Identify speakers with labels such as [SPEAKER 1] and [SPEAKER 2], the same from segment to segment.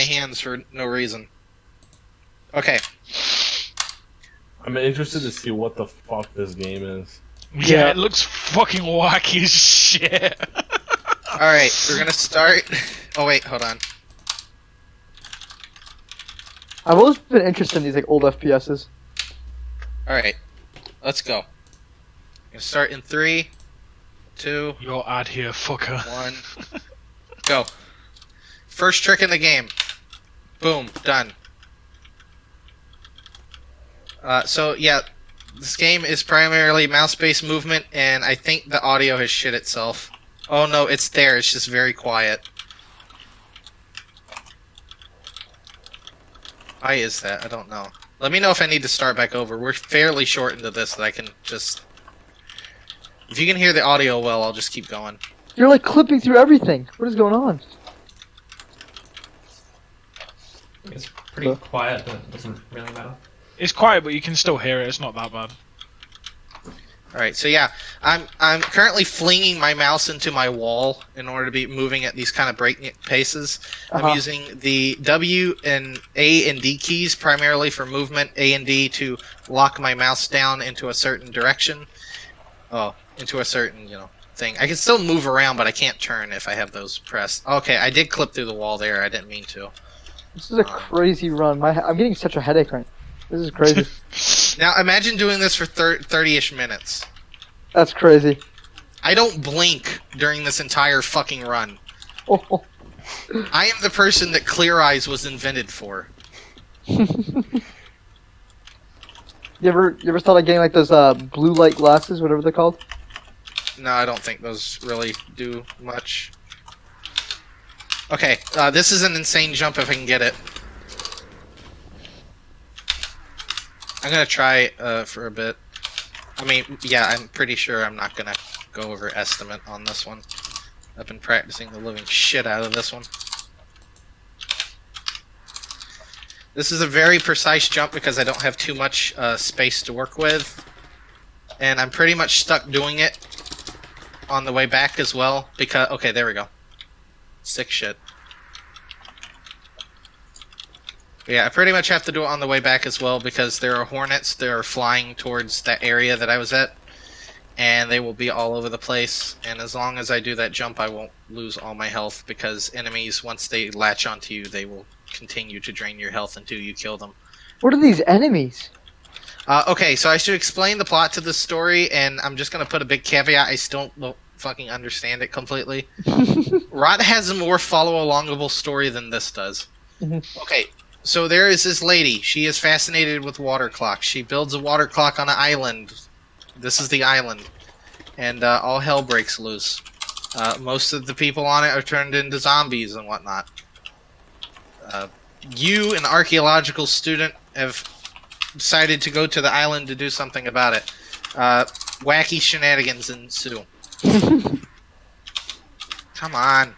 [SPEAKER 1] hands for no reason. Okay.
[SPEAKER 2] I'm interested to see what the fuck this game is.
[SPEAKER 3] Yeah, it looks fucking wacky as shit.
[SPEAKER 1] Alright, we're gonna start... Oh wait, hold on.
[SPEAKER 4] I've always been interested in these like old FPSs.
[SPEAKER 1] Alright, let's go. Gonna start in 3, 2,
[SPEAKER 3] You're out here, fucker.
[SPEAKER 1] 1, go. First trick in the game. Boom, done. So yeah, this game is primarily mouse-based movement, and I think the audio has shit itself. Oh no, it's there, it's just very quiet. Why is that? I don't know. Let me know if I need to start back over. We're fairly short into this that I can just... If you can hear the audio well, I'll just keep going.
[SPEAKER 4] You're like clipping through everything. What is going on?
[SPEAKER 5] It's pretty quiet, but it doesn't really matter.
[SPEAKER 3] It's quiet, but you can still hear it. It's not that bad.
[SPEAKER 1] Alright, so yeah, I'm currently flinging my mouse into my wall in order to be moving at these kind of breakneck paces. I'm using the W and A and D keys primarily for movement, A and D to lock my mouse down into a certain direction. Oh, into a certain, thing. I can still move around, but I can't turn if I have those pressed. Okay, I did clip through the wall there. I didn't mean to.
[SPEAKER 4] This is a crazy run. I'm getting such a headache right now. This is crazy.
[SPEAKER 1] Now, imagine doing this for 30-ish minutes.
[SPEAKER 4] That's crazy.
[SPEAKER 1] I don't blink during this entire fucking run.
[SPEAKER 4] Oh.
[SPEAKER 1] I am the person that Clear Eyes was invented for.
[SPEAKER 4] You ever thought of getting like those blue light glasses, whatever they're called?
[SPEAKER 1] No, I don't think those really do much. Okay, this is an insane jump if I can get it. I'm gonna try for a bit. I mean, yeah, I'm pretty sure I'm not gonna go over estimate on this one. I've been practicing the living shit out of this one. This is a very precise jump because I don't have too much space to work with. And I'm pretty much stuck doing it on the way back as well. Because, okay, there we go. Sick shit. Yeah, I pretty much have to do it on the way back as well because there are hornets that are flying towards that area that I was at. And they will be all over the place. And as long as I do that jump, I won't lose all my health because enemies, once they latch onto you, they will continue to drain your health until you kill them.
[SPEAKER 4] What are these enemies?
[SPEAKER 1] Okay, so I should explain the plot to this story, and I'm just going to put a big caveat. I still don't fucking understand it completely. Rot has a more follow-alongable story than this does. Okay. So there is this lady. She is fascinated with water clocks. She builds a water clock on an island. This is the island. And all hell breaks loose. Most of the people on it are turned into zombies and whatnot. You, an archaeological student, have decided to go to the island to do something about it. Wacky shenanigans ensue. Come on.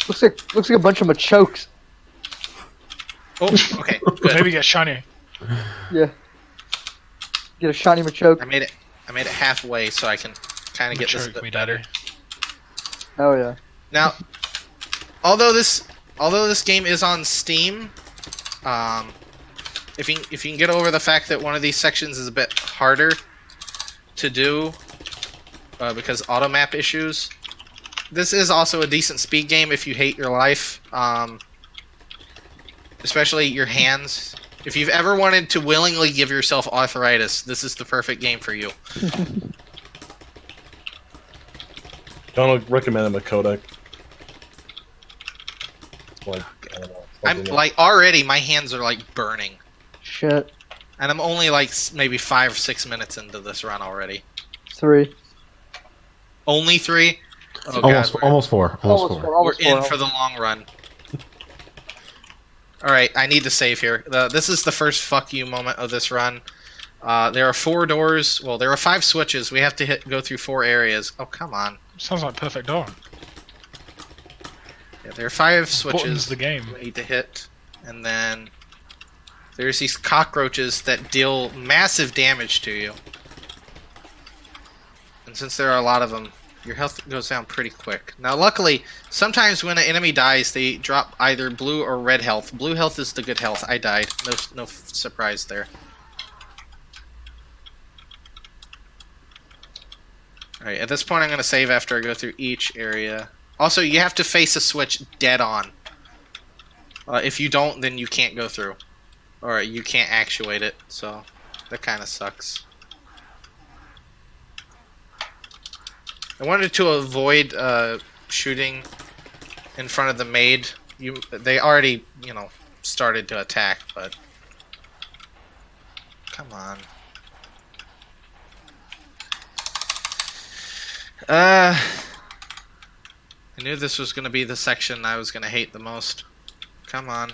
[SPEAKER 4] Looks like a bunch of machokes.
[SPEAKER 1] Oh, okay, good.
[SPEAKER 3] Maybe get shiny.
[SPEAKER 4] Yeah. Get a shiny machoke.
[SPEAKER 1] I made it halfway so I can kind of get this a bit better.
[SPEAKER 4] Oh yeah.
[SPEAKER 1] Now, although this game is on Steam, if you can get over the fact that one of these sections is a bit harder to do because auto map issues, this is also a decent speed game if you hate your life. Especially your hands. If you've ever wanted to willingly give yourself arthritis, this is the perfect game for you.
[SPEAKER 2] Don't recommend a codec. Like, I don't know,
[SPEAKER 1] I'm like already my hands are like burning.
[SPEAKER 4] Shit.
[SPEAKER 1] And I'm only like maybe 5 or 6 minutes into this run already.
[SPEAKER 4] 3.
[SPEAKER 1] Only 3? Oh,
[SPEAKER 6] almost four.
[SPEAKER 1] We're in for the long run. Alright, I need to save here. This is the first fuck you moment of this run. There are 4 doors. Well, there are 5 switches. We have to go through 4 areas. Oh, come on.
[SPEAKER 3] Sounds like Perfect Dark.
[SPEAKER 1] Yeah, there are 5 switches
[SPEAKER 3] Buttons the game.
[SPEAKER 1] we need to hit. And then there's these cockroaches that deal massive damage to you. And since there are a lot of them, your health goes down pretty quick. Now, luckily, sometimes when an enemy dies, they drop either blue or red health. Blue health is the good health. I died. No surprise there. Alright, at this point I'm going to save after I go through each area. Also, you have to face a switch dead on. If you don't, then you can't go through. Or you can't actuate it, so that kind of sucks. I wanted to avoid shooting in front of the maid. They already, you know, started to attack, but... Come on. I knew this was going to be the section I was going to hate the most. Come on.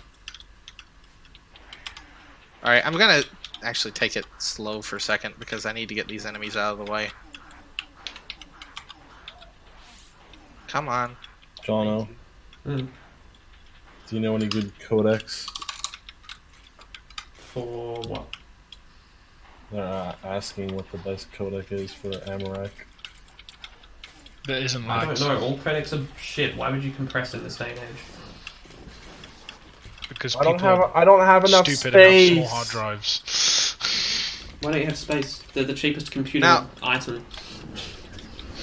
[SPEAKER 1] Alright, I'm going to actually take it slow for a second because I need to get these enemies out of the way. Come on.
[SPEAKER 2] Jono,
[SPEAKER 5] Mm.
[SPEAKER 2] do you know any good codecs?
[SPEAKER 5] For what?
[SPEAKER 2] They're asking what the best codec is for Amarak.
[SPEAKER 3] That isn't
[SPEAKER 5] I
[SPEAKER 3] like
[SPEAKER 5] don't know. All credits are shit. Why would you compress in this day and age?
[SPEAKER 3] because
[SPEAKER 2] I don't
[SPEAKER 3] people
[SPEAKER 2] have enough
[SPEAKER 3] stupid
[SPEAKER 2] space.
[SPEAKER 3] and have small hard drives.
[SPEAKER 5] Why don't you have space? They're the cheapest computer
[SPEAKER 1] Now-
[SPEAKER 5] item.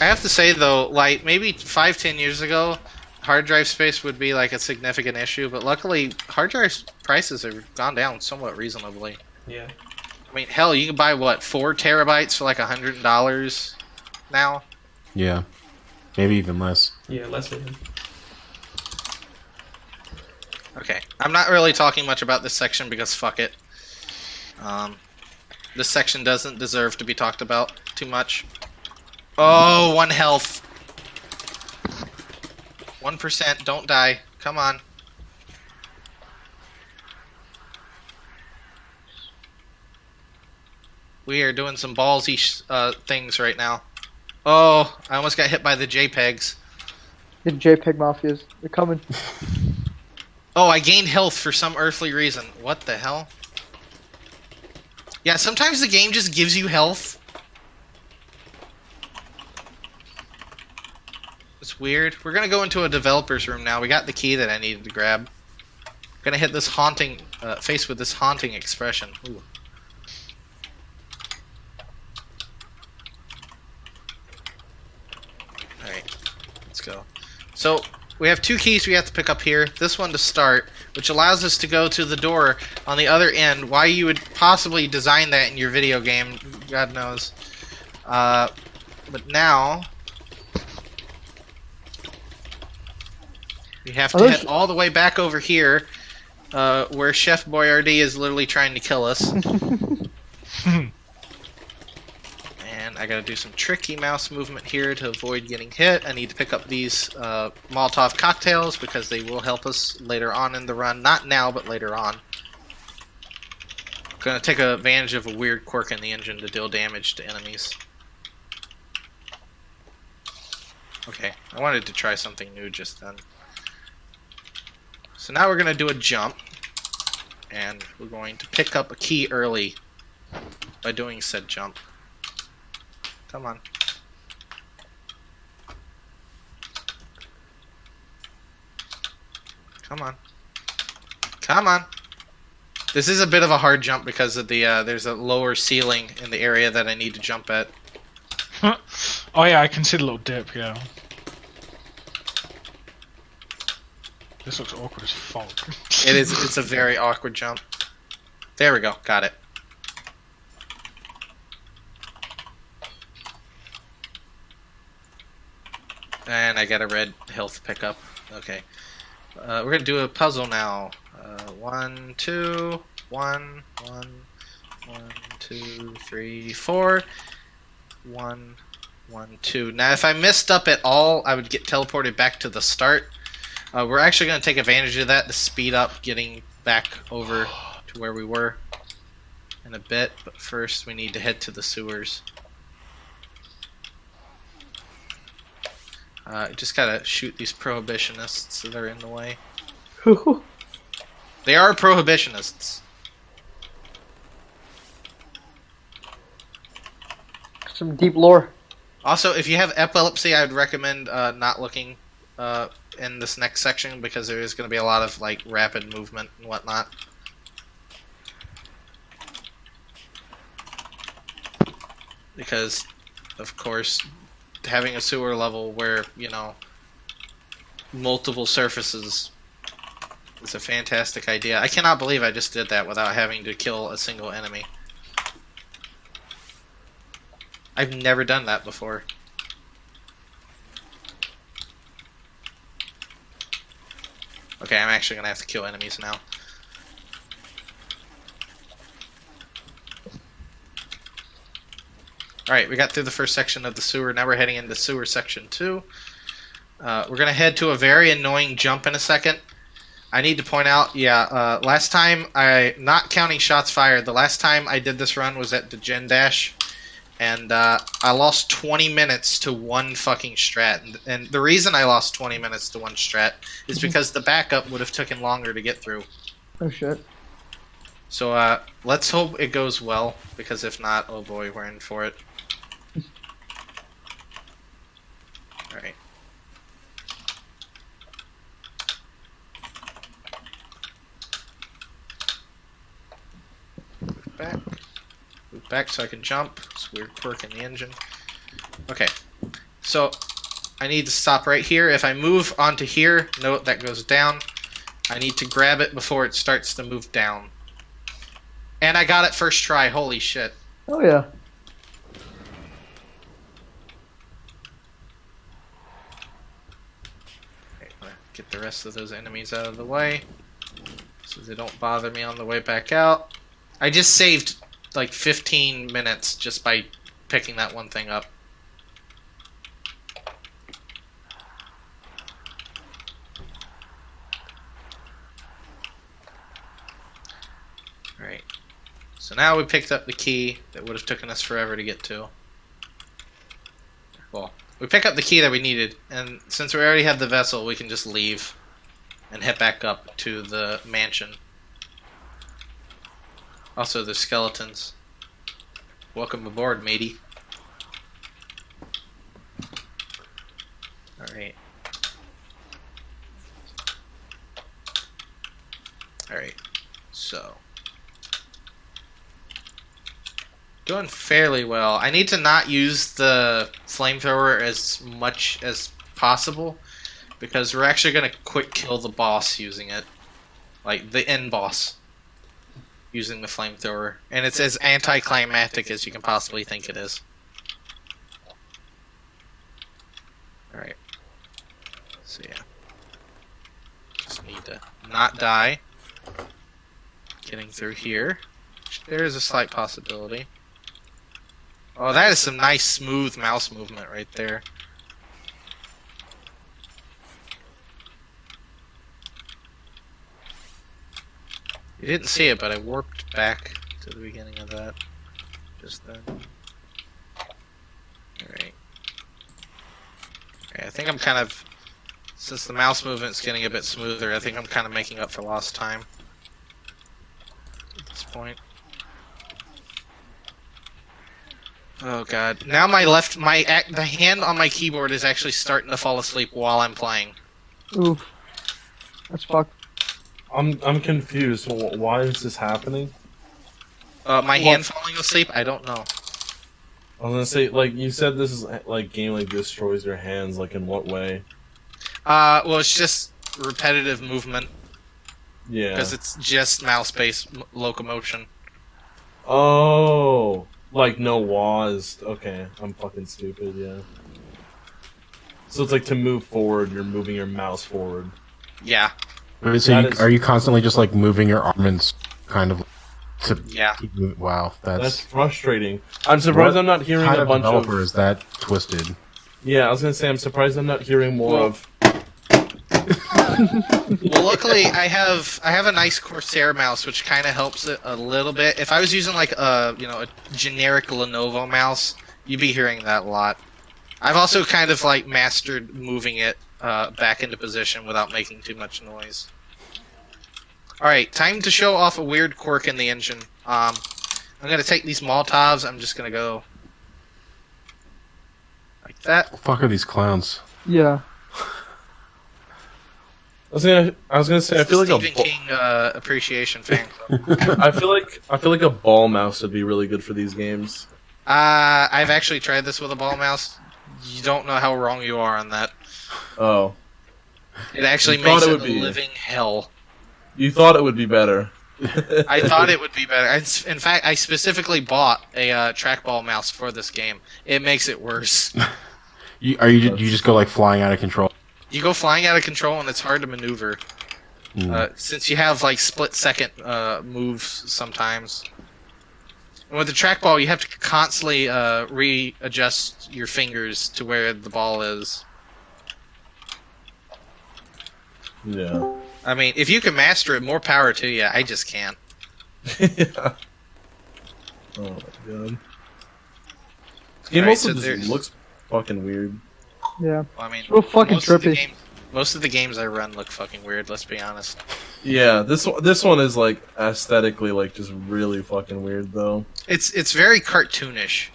[SPEAKER 1] I have to say though, like maybe 5-10 years ago, hard drive space would be like a significant issue, but luckily hard drive prices have gone down somewhat reasonably.
[SPEAKER 5] Yeah.
[SPEAKER 1] I mean, hell, you can buy what 4 terabytes for like $100 now.
[SPEAKER 6] Yeah. Maybe even less.
[SPEAKER 5] Yeah, less even.
[SPEAKER 1] Okay, I'm not really talking much about this section because fuck it. This section doesn't deserve to be talked about too much. Oh, 1 health. 1%, don't die. Come on. We are doing some ballsy things right now. Oh, I almost got hit by the JPEGs.
[SPEAKER 4] The JPEG mafias. They're coming.
[SPEAKER 1] Oh, I gained health for some earthly reason. What the hell? Yeah, sometimes the game just gives you health. It's weird. We're gonna go into a developer's room now. We got the key that I needed to grab. Gonna hit this haunting face with this haunting expression. Ooh. Alright, let's go. So, we have 2 keys we have to pick up here. This one to start, which allows us to go to the door on the other end. Why you would possibly design that in your video game, God knows. But now... we have to head all the way back over here, where Chef Boyardee is literally trying to kill us. And I gotta do some tricky mouse movement here to avoid getting hit. I need to pick up these Molotov cocktails because they will help us later on in the run. Not now, but later on. Gonna take advantage of a weird quirk in the engine to deal damage to enemies. Okay, I wanted to try something new just then. So now we're going to do a jump, and we're going to pick up a key early by doing said jump. Come on. Come on. Come on. This is a bit of a hard jump because of the there's a lower ceiling in the area that I need to jump at.
[SPEAKER 3] Oh yeah, I can see the little dip, yeah. This looks awkward as fuck.
[SPEAKER 1] It is. It's a very awkward jump. There we go. Got it. And I got a red health pickup. Okay. We're gonna do a puzzle now. 1, 2, 1, 1, 1, 2, 3, 4. 1, 1, 2. Now, if I messed up at all, I would get teleported back to the start. We're actually going to take advantage of that to speed up getting back over to where we were in a bit. But first, we need to head to the sewers. Just gotta shoot these prohibitionists that are in the way. They are prohibitionists.
[SPEAKER 4] Some deep lore.
[SPEAKER 1] Also, if you have epilepsy, I would recommend not looking in this next section because there is going to be a lot of like rapid movement and whatnot. Because, of course, having a sewer level where, you know, multiple surfaces is a fantastic idea. I cannot believe I just did that without having to kill a single enemy. I've never done that before. Okay, I'm actually gonna have to kill enemies now. Alright, we got through the first section of the sewer. Now we're heading into sewer section 2. We're gonna head to a very annoying jump in a second. I need to point out, last time, not counting shots fired, the last time I did this run was at the Gen Dash. And I lost 20 minutes to one fucking strat. And the reason I lost 20 minutes to one strat is because the backup would have taken longer to get through.
[SPEAKER 4] Oh shit.
[SPEAKER 1] So let's hope it goes well, because if not, oh boy, we're in for it. Alright. Move back. Move back so I can jump. It's a weird quirk in the engine. Okay. So, I need to stop right here. If I move onto here, note that goes down. I need to grab it before it starts to move down. And I got it first try. Holy shit.
[SPEAKER 4] Oh yeah.
[SPEAKER 1] Okay, I'm gonna get the rest of those enemies out of the way so they don't bother me on the way back out. I just saved like 15 minutes just by picking that one thing up. Alright. So now we picked up the key that would have taken us forever to get to. Well, we pick up the key that we needed, and since we already have the vessel, we can just leave and head back up to the mansion. Also, there's skeletons. Welcome aboard, matey. Alright. Alright. So. Doing fairly well. I need to not use the flamethrower as much as possible, because we're actually going to quick kill the boss using it. Like, the end boss. Using the flamethrower. And it's as anticlimactic as you can possibly think it is. Alright. So yeah. Just need to not die. Getting through here. There is a slight possibility. Oh, that is some nice smooth mouse movement right there. You didn't see it, but I warped back to the beginning of that just then. Alright. Okay, I think I'm kind of, since the mouse movement's getting a bit smoother, I think I'm kind of making up for lost time at this point. Oh god. Now the hand on my keyboard is actually starting to fall asleep while I'm playing.
[SPEAKER 4] Oof. That's fucked.
[SPEAKER 2] I'm confused. Why is this happening?
[SPEAKER 1] My hand falling asleep? I don't know.
[SPEAKER 2] I was gonna say, like, you said this is like game like destroys your hands. Like, in what way?
[SPEAKER 1] Well, it's just repetitive movement
[SPEAKER 2] Yeah.
[SPEAKER 1] because it's just mouse-based locomotion.
[SPEAKER 2] Oh, like no was. Okay, I'm fucking stupid. Yeah. So it's like to move forward, you're moving your mouse forward.
[SPEAKER 1] Yeah.
[SPEAKER 6] So are you constantly just like moving your arm and kind of to
[SPEAKER 1] Yeah.
[SPEAKER 6] keep moving? Wow,
[SPEAKER 2] That's frustrating. I'm surprised I'm not hearing
[SPEAKER 6] kind
[SPEAKER 2] a
[SPEAKER 6] of
[SPEAKER 2] bunch
[SPEAKER 6] developer
[SPEAKER 2] of.
[SPEAKER 6] is that twisted?
[SPEAKER 2] Yeah, I was gonna say I'm surprised I'm not hearing more
[SPEAKER 1] Well-
[SPEAKER 2] of.
[SPEAKER 1] Well, luckily I have a nice Corsair mouse, which kind of helps it a little bit. If I was using like a generic Lenovo mouse, you'd be hearing that a lot. I've also kind of like mastered moving it back into position without making too much noise. Alright, time to show off a weird quirk in the engine. I'm gonna take these Molotovs, I'm just gonna go like that.
[SPEAKER 6] The fuck are these clowns?
[SPEAKER 4] Yeah.
[SPEAKER 2] I was gonna say I feel like
[SPEAKER 1] Stephen King appreciation fan club.
[SPEAKER 2] I feel like a ball mouse would be really good for these games.
[SPEAKER 1] I've actually tried this with a ball mouse. You don't know how wrong you are on that.
[SPEAKER 2] Oh,
[SPEAKER 1] It actually
[SPEAKER 2] You thought
[SPEAKER 1] makes
[SPEAKER 2] it
[SPEAKER 1] it
[SPEAKER 2] would
[SPEAKER 1] a
[SPEAKER 2] be-
[SPEAKER 1] living hell.
[SPEAKER 2] you thought it would be better.
[SPEAKER 1] I thought it would be better. In fact, I specifically bought a trackball mouse for this game. It makes it worse.
[SPEAKER 6] You just go like flying out of control?
[SPEAKER 1] You go flying out of control, and it's hard to maneuver. Since you have like split-second moves sometimes. And with the trackball, you have to constantly readjust your fingers to where the ball is.
[SPEAKER 2] Yeah.
[SPEAKER 1] I mean, if you can master it, more power to you. I just can't.
[SPEAKER 2] Yeah. Oh my god. This game
[SPEAKER 1] Alright,
[SPEAKER 2] also
[SPEAKER 1] so
[SPEAKER 2] just
[SPEAKER 1] there's-
[SPEAKER 2] looks fucking weird.
[SPEAKER 4] Yeah.
[SPEAKER 1] Well, I mean,
[SPEAKER 4] Real fucking trippy.
[SPEAKER 1] Most of the games I run look fucking weird. Let's be honest.
[SPEAKER 2] Yeah, this one is like aesthetically like just really fucking weird though.
[SPEAKER 1] It's very cartoonish.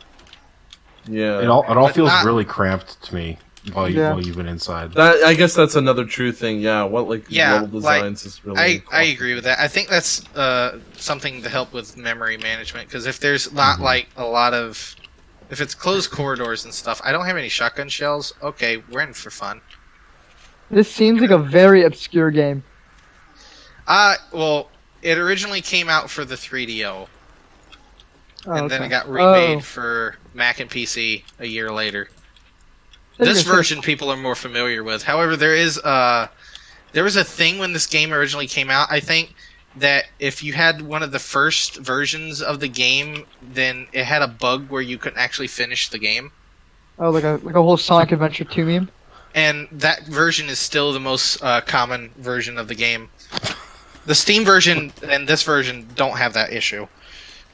[SPEAKER 2] Yeah.
[SPEAKER 6] It all
[SPEAKER 1] But
[SPEAKER 6] feels
[SPEAKER 1] not-
[SPEAKER 6] really cramped to me while
[SPEAKER 4] Yeah.
[SPEAKER 6] you've been inside.
[SPEAKER 2] That I guess that's another true thing. Yeah, what like
[SPEAKER 1] Yeah,
[SPEAKER 2] level
[SPEAKER 1] like,
[SPEAKER 2] designs is really.
[SPEAKER 1] I agree with that. I think that's something to help with memory management because if there's not like a lot of, if it's closed corridors and stuff, I don't have any shotgun shells. Okay, we're in for fun.
[SPEAKER 4] This seems like a very obscure game.
[SPEAKER 1] Well, it originally came out for the 3DO,
[SPEAKER 4] Oh,
[SPEAKER 1] and then
[SPEAKER 4] okay.
[SPEAKER 1] it got remade
[SPEAKER 4] Oh.
[SPEAKER 1] for Mac and PC a year later.
[SPEAKER 4] I was
[SPEAKER 1] This
[SPEAKER 4] gonna say-
[SPEAKER 1] version people are more familiar with. However, there was a thing when this game originally came out, I think, that if you had one of the first versions of the game, then it had a bug where you couldn't actually finish the game.
[SPEAKER 4] Oh, like a whole Sonic Adventure 2 meme.
[SPEAKER 1] And that version is still the most common version of the game. The Steam version and this version don't have that issue.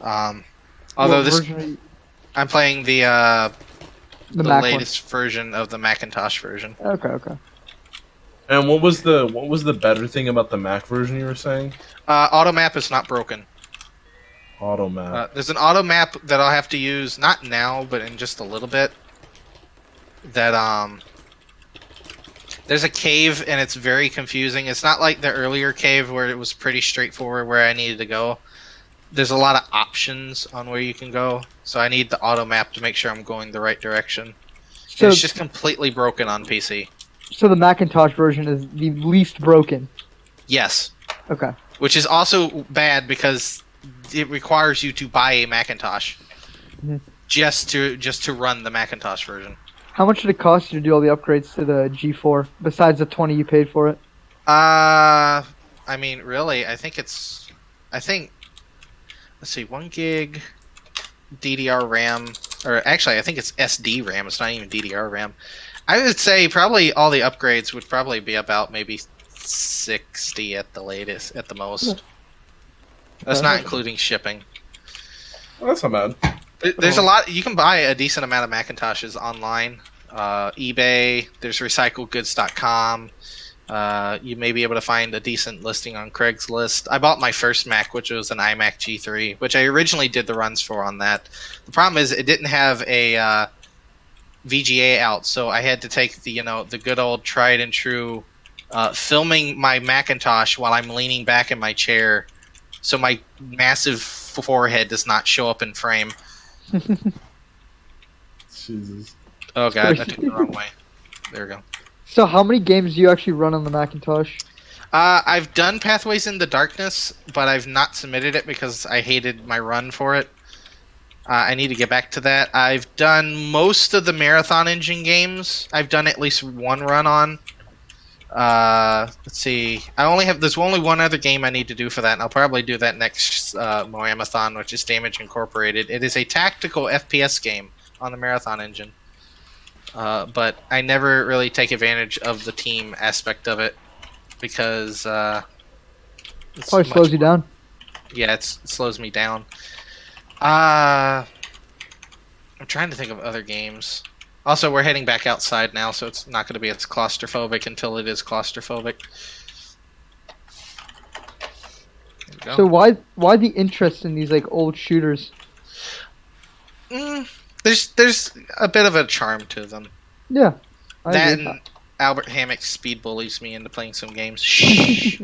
[SPEAKER 1] Although
[SPEAKER 4] What
[SPEAKER 1] this,
[SPEAKER 4] version
[SPEAKER 1] I'm playing the
[SPEAKER 4] the Mac
[SPEAKER 1] latest version of the Macintosh version.
[SPEAKER 4] one. Okay.
[SPEAKER 2] And what was the better thing about the Mac version you were saying?
[SPEAKER 1] Auto map is not broken.
[SPEAKER 2] Auto map.
[SPEAKER 1] There's an auto map that I'll have to use, not now, but in just a little bit. That there's a cave and it's very confusing. It's not like the earlier cave where it was pretty straightforward where I needed to go. There's a lot of options on where you can go, so I need the auto map to make sure I'm going the right direction.
[SPEAKER 4] So,
[SPEAKER 1] It's just completely broken on PC.
[SPEAKER 4] so the Macintosh version is the least broken.
[SPEAKER 1] Yes,
[SPEAKER 4] Okay.
[SPEAKER 1] which is also bad because it requires you to buy a Macintosh
[SPEAKER 4] Mhm.
[SPEAKER 1] just to run the Macintosh version.
[SPEAKER 4] How much did it cost you to do all the upgrades to the G4 besides the 20 you paid for it?
[SPEAKER 1] I mean, really, I think, let's see, 1 gig DDR RAM, or actually, I think it's SD RAM. It's not even DDR RAM. I would say probably all the upgrades would probably be about maybe 60 at the latest, at the most. That's not including shipping.
[SPEAKER 2] Oh, that's not bad.
[SPEAKER 1] There's a lot. You can buy a decent amount of Macintoshes online. eBay. There's recycledgoods.com. You may be able to find a decent listing on Craigslist. I bought my first Mac, which was an iMac G3, which I originally did the runs for on that. The problem is it didn't have a VGA out, so I had to take the good old tried and true filming my Macintosh while I'm leaning back in my chair, so my massive forehead does not show up in frame.
[SPEAKER 2] Jesus.
[SPEAKER 1] Oh god, I took it the wrong way. There we go.
[SPEAKER 4] So how many games do you actually run on the Macintosh?
[SPEAKER 1] I've done Pathways into Darkness, but I've not submitted it because I hated my run for it. I need to get back to that. I've done most of the Marathon Engine games. I've done at least one run on. Let's see. There's only one other game I need to do for that, and I'll probably do that next MOAMathon, which is Damage Incorporated. It is a tactical FPS game on the Marathon Engine. But I never really take advantage of the team aspect of it because it's
[SPEAKER 4] Probably
[SPEAKER 1] much
[SPEAKER 4] slows you down.
[SPEAKER 1] Yeah, it slows me down. I'm trying to think of other games. Also, we're heading back outside now, so it's not going to be as claustrophobic until it is claustrophobic. There we go.
[SPEAKER 4] So why the interest in these like old shooters?
[SPEAKER 1] There's a bit of a charm to them.
[SPEAKER 4] Yeah. I
[SPEAKER 1] That
[SPEAKER 4] agree.
[SPEAKER 1] and Albert Hammock speed bullies me into playing some games. Shh.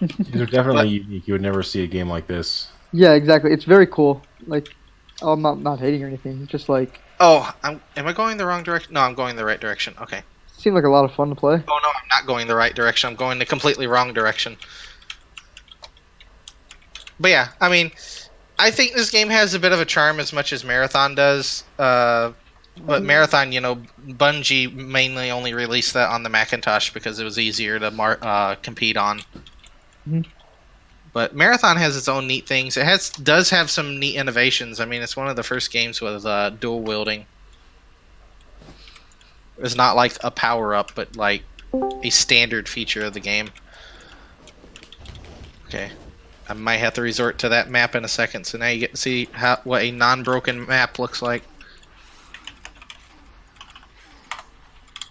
[SPEAKER 6] These are definitely unique. You would never see a game like this.
[SPEAKER 4] Yeah, exactly. It's very cool. Like, I'm not hating or anything. Just like,
[SPEAKER 1] Oh, am I going the wrong direction? No, I'm going the right direction. Okay.
[SPEAKER 4] seemed like a lot of fun to play.
[SPEAKER 1] Oh no, I'm not going the right direction. I'm going the completely wrong direction. But yeah, I mean, I think this game has a bit of a charm as much as Marathon does. But Marathon, Bungie mainly only released that on the Macintosh because it was easier to compete on.
[SPEAKER 4] Mhm.
[SPEAKER 1] But Marathon has its own neat things. It does have some neat innovations. I mean, it's one of the first games with dual wielding. It's not like a power up, but like a standard feature of the game. Okay. I might have to resort to that map in a second, so now you get to see what a non-broken map looks like.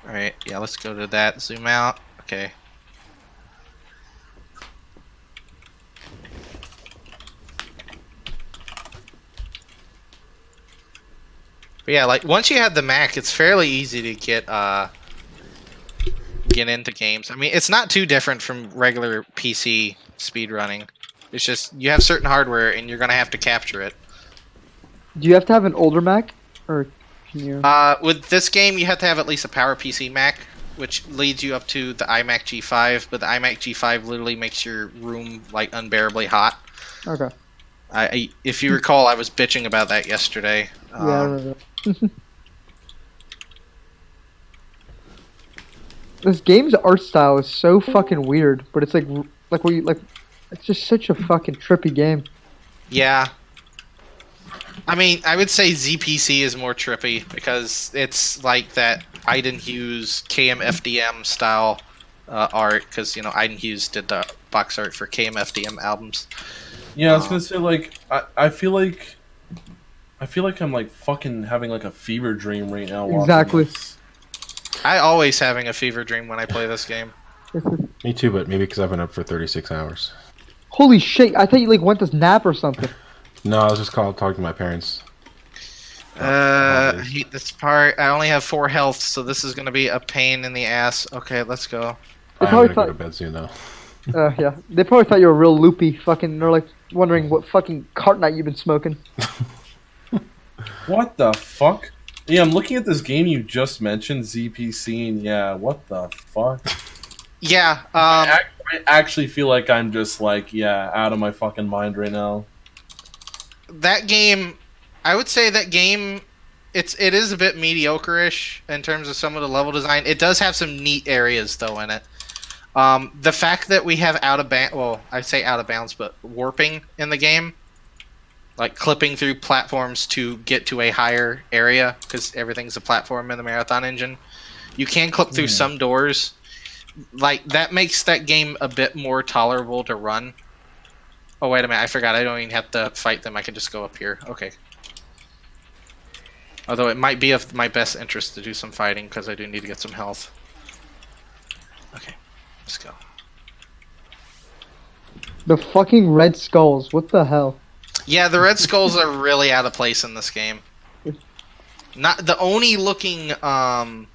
[SPEAKER 1] Alright, yeah, let's go to that. Zoom out. Okay. But yeah, like, once you have the Mac, it's fairly easy to get into games. I mean, it's not too different from regular PC speedrunning. It's just, you have certain hardware, and you're gonna have to capture it.
[SPEAKER 4] Do you have to have an older Mac, or can you?
[SPEAKER 1] With this game, you have to have at least a PowerPC Mac, which leads you up to the iMac G5. But the iMac G5 literally makes your room like unbearably hot.
[SPEAKER 4] Okay.
[SPEAKER 1] If you recall, I was bitching about that yesterday.
[SPEAKER 4] Yeah, I remember. This game's art style is so fucking weird, but it's like what you like. It's just such a fucking trippy game.
[SPEAKER 1] Yeah. I mean, I would say ZPC is more trippy because it's like that Iden Hughes KMFDM style art because Iden Hughes did the box art for KMFDM albums.
[SPEAKER 2] Yeah, I was gonna say like I feel like I'm like fucking having like a fever dream right now. watching
[SPEAKER 4] Exactly.
[SPEAKER 2] this.
[SPEAKER 1] I always having a fever dream when I play this game.
[SPEAKER 6] Me too, but maybe because I've been up for 36 hours.
[SPEAKER 4] Holy shit! I thought you like went to nap or something.
[SPEAKER 6] No, I was just talking to my parents.
[SPEAKER 1] I hate this part. I only have 4 health, so this is gonna be a pain in the ass. Okay, let's go.
[SPEAKER 4] They
[SPEAKER 6] I'm
[SPEAKER 4] probably
[SPEAKER 6] gonna go to
[SPEAKER 4] thought,
[SPEAKER 6] bed soon though.
[SPEAKER 4] yeah, they probably thought you were real loopy. Fucking, they're like wondering what fucking cart night you've been smoking.
[SPEAKER 2] What the fuck? Yeah, I'm looking at this game you just mentioned, ZPC, and yeah, what the fuck?
[SPEAKER 1] Yeah,
[SPEAKER 2] I actually feel like I'm just like, yeah, out of my fucking mind right now.
[SPEAKER 1] that game, I would say that game, it is a bit mediocre-ish in terms of some of the level design. It does have some neat areas though in it. The fact that we have I say out of bounds, but warping in the game, like clipping through platforms to get to a higher area because everything's a platform in the Marathon engine. You can clip through some doors. Like, that makes that game a bit more tolerable to run. Oh, wait a minute. I forgot. I don't even have to fight them. I can just go up here. Okay. Although it might be of my best interest to do some fighting because I do need to get some health. Okay. Let's go.
[SPEAKER 4] The fucking red skulls. What the hell?
[SPEAKER 1] Yeah, the red skulls are really out of place in this game. Not the Oni looking, the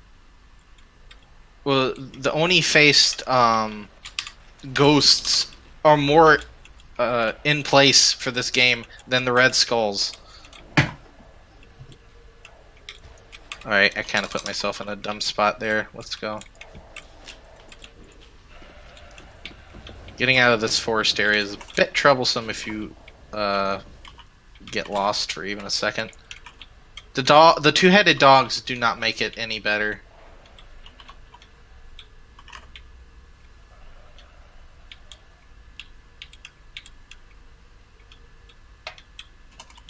[SPEAKER 1] Oni faced ghosts are more in place for this game than the red skulls. Alright, I kind of put myself in a dumb spot there. Let's go. Getting out of this forest area is a bit troublesome if you get lost for even a second. The two-headed dogs do not make it any better.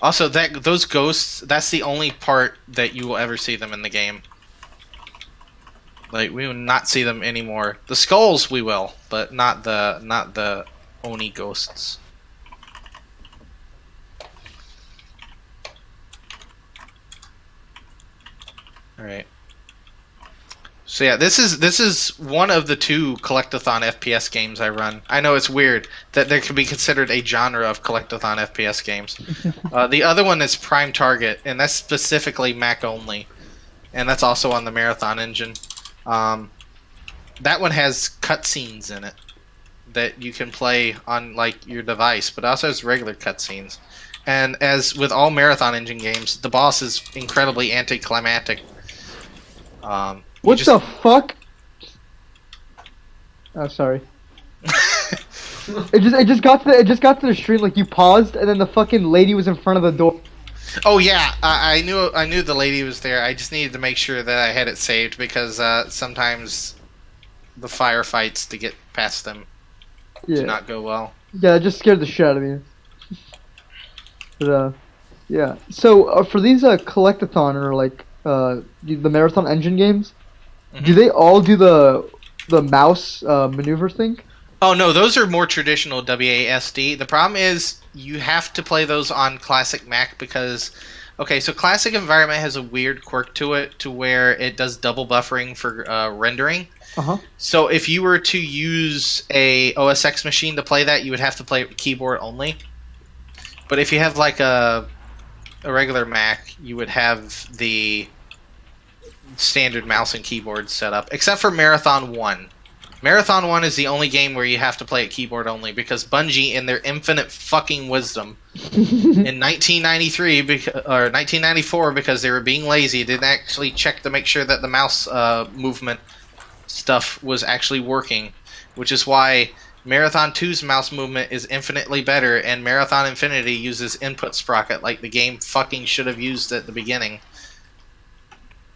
[SPEAKER 1] Also, those ghosts, that's the only part that you will ever see them in the game. Like, we will not see them anymore. The skulls we will, but not the Oni ghosts. Alright. So yeah, this is one of the 2 collectathon FPS games I run. I know it's weird that there could be considered a genre of collectathon FPS games. The other one is Prime Target, and that's specifically Mac only, and that's also on the Marathon engine. That one has cutscenes in it that you can play on like your device, but it also has regular cutscenes. And as with all Marathon engine games, the boss is incredibly anticlimactic.
[SPEAKER 4] What the fuck? Oh, sorry. it just got to the stream, like you paused and then the fucking lady was in front of the door.
[SPEAKER 1] Oh yeah, I knew the lady was there. I just needed to make sure that I had it saved because sometimes the firefights to get past them do not go well.
[SPEAKER 4] Yeah, it just scared the shit out of me. But yeah. So for these collectathon or like the Marathon engine games, do they all do the mouse maneuver thing?
[SPEAKER 1] Oh no, those are more traditional WASD. The problem is you have to play those on classic Mac because, okay, so classic environment has a weird quirk to it to where it does double buffering for rendering. So if you were to use a OS X machine to play that, you would have to play it with keyboard only. But if you have like a regular Mac, you would have the standard mouse and keyboard setup, except for Marathon 1. Marathon 1 is the only game where you have to play it keyboard only because Bungie, in their infinite fucking wisdom, in 1993 or 1994, because they were being lazy, didn't actually check to make sure that the mouse movement stuff was actually working, which is why Marathon 2's mouse movement is infinitely better, and Marathon Infinity uses input sprocket like the game fucking should have used at the beginning.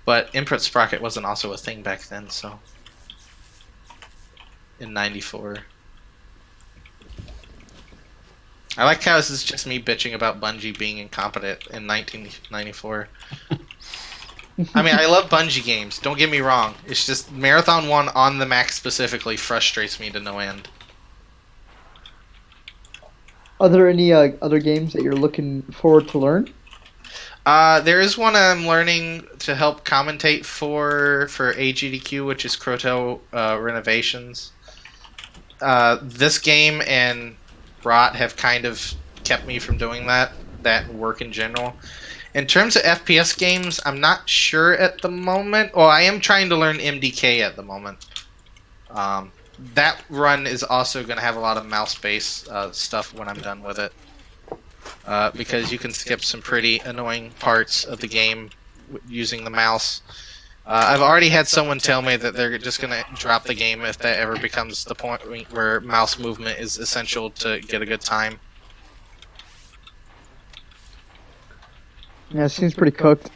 [SPEAKER 1] But input sprocket wasn't also a thing back then, so... in 94. I like how this is just me bitching about Bungie being incompetent in 1994. I mean, I love Bungie games, don't get me wrong. It's just Marathon 1 on the Mac specifically frustrates me to no end.
[SPEAKER 4] Are there any other games that you're looking forward to learn?
[SPEAKER 1] There is one I'm learning to help commentate for AGDQ, which is Croto Renovations. This game and Rot have kind of kept me from doing that work in general. In terms of FPS games, I'm not sure at the moment. Well, I am trying to learn MDK at the moment. That run is also going to have a lot of mouse-based stuff when I'm done with it. Because you can skip some pretty annoying parts of the game using the mouse. I've already had someone tell me that they're just going to drop the game if that ever becomes the point where mouse movement is essential to get a good time.
[SPEAKER 4] Yeah, it seems pretty cooked.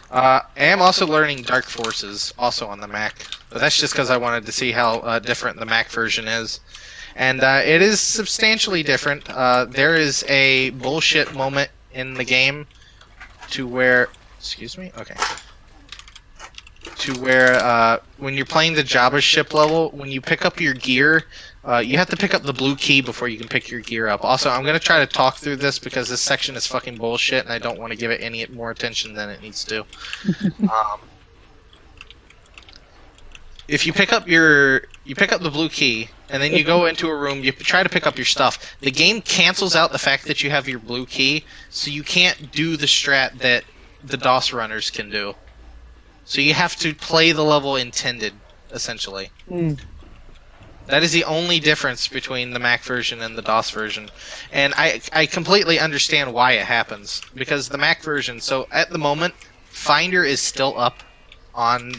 [SPEAKER 1] I am also learning Dark Forces, also on the Mac. But that's just because I wanted to see how different the Mac version is. And it is substantially different. There is a bullshit moment in the game to where... Excuse me? Okay. To where when you're playing the Jabba ship level, when you pick up your gear, you have to pick up the blue key before you can pick your gear up. Also, I'm going to try to talk through this because this section is fucking bullshit and I don't want to give it any more attention than it needs to. If you pick up the blue key and then you go into a room, you try to pick up your stuff. The game cancels out the fact that you have your blue key, so you can't do the strat that the DOS runners can do. So you have to play the level intended, essentially. That is the only difference between the Mac version and the DOS version. And I completely understand why it happens. Because the Mac version, so at the moment, Finder is still up on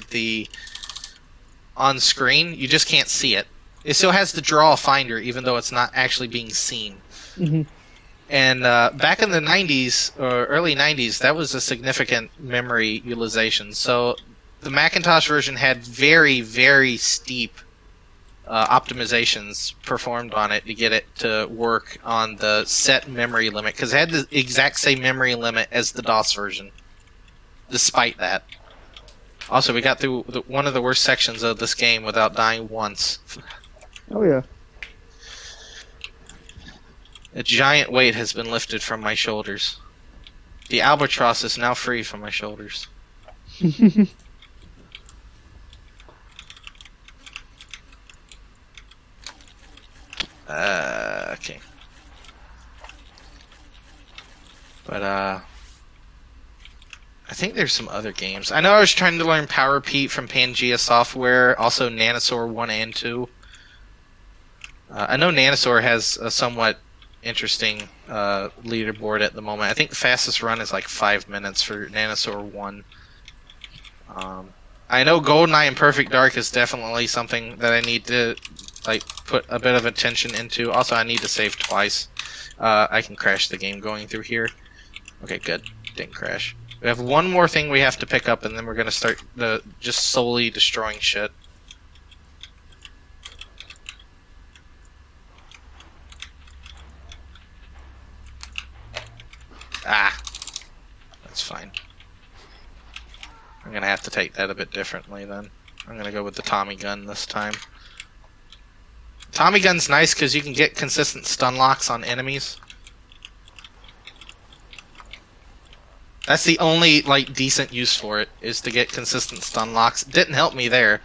[SPEAKER 1] screen. You just can't see it. It still has the draw Finder, even though it's not actually being seen. And back in the 90s, or early 90s, that was a significant memory utilization. So the Macintosh version had very, very steep optimizations performed on it to get it to work on the set memory limit, because it had the exact same memory limit as the DOS version, despite that. Also, we got through one of the worst sections of this game without dying once.
[SPEAKER 4] Oh yeah.
[SPEAKER 1] A giant weight has been lifted from my shoulders. The albatross is now free from my shoulders. Okay. But I think there's some other games. I know I was trying to learn Power Pete from Pangea Software, also Nanosaur 1 and 2. I know Nanosaur has a somewhat interesting leaderboard at the moment. I think the fastest run is like 5 minutes for Nanosaur 1. I know GoldenEye and Perfect Dark is definitely something that I need to like put a bit of attention into. Also, I need to save twice. I can crash the game going through here. Okay, good. Didn't crash. We have one more thing we have to pick up, and then we're gonna start just solely destroying shit. Ah, that's fine. I'm gonna have to take that a bit differently then. I'm gonna go with the Tommy gun this time. Tommy gun's nice because you can get consistent stun locks on enemies. That's the only like decent use for it, is to get consistent stun locks. Didn't help me there,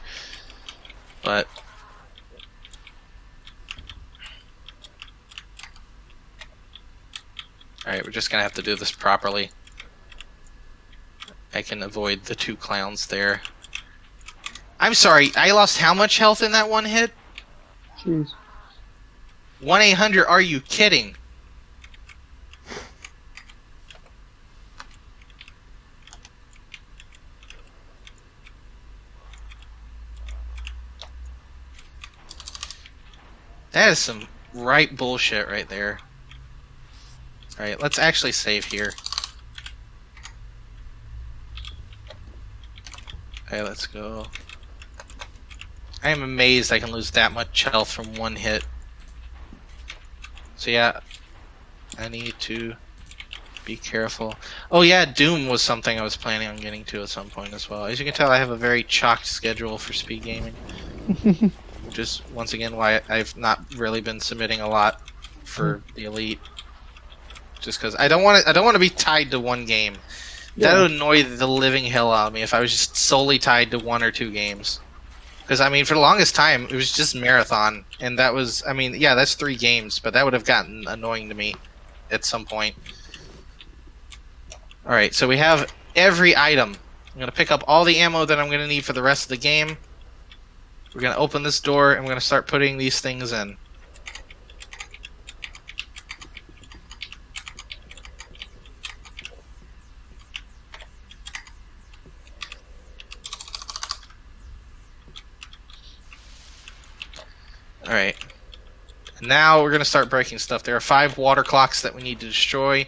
[SPEAKER 1] but alright, we're just gonna have to do this properly. I can avoid the 2 clowns there. I'm sorry, I lost how much health in that one hit?
[SPEAKER 4] Jeez.
[SPEAKER 1] 1-800, are you kidding? That is some right bullshit right there. Alright, let's actually save here. Okay, let's go. I am amazed I can lose that much health from 1 hit. So yeah, I need to be careful. Oh yeah, Doom was something I was planning on getting to at some point as well. As you can tell, I have a very chocked schedule for speed gaming. Which is, once again, why I've not really been submitting a lot for the Elite. Just because I don't want to be tied to one game. That would annoy the living hell out of me if I was just solely tied to 1 or 2 games. Because, I mean, for the longest time, it was just Marathon. And that was, I mean, yeah, that's 3 games, but that would have gotten annoying to me at some point. Alright, so we have every item. I'm going to pick up all the ammo that I'm going to need for the rest of the game. We're going to open this door, and we're going to start putting these things in. Alright. Now we're going to start breaking stuff. There are 5 water clocks that we need to destroy.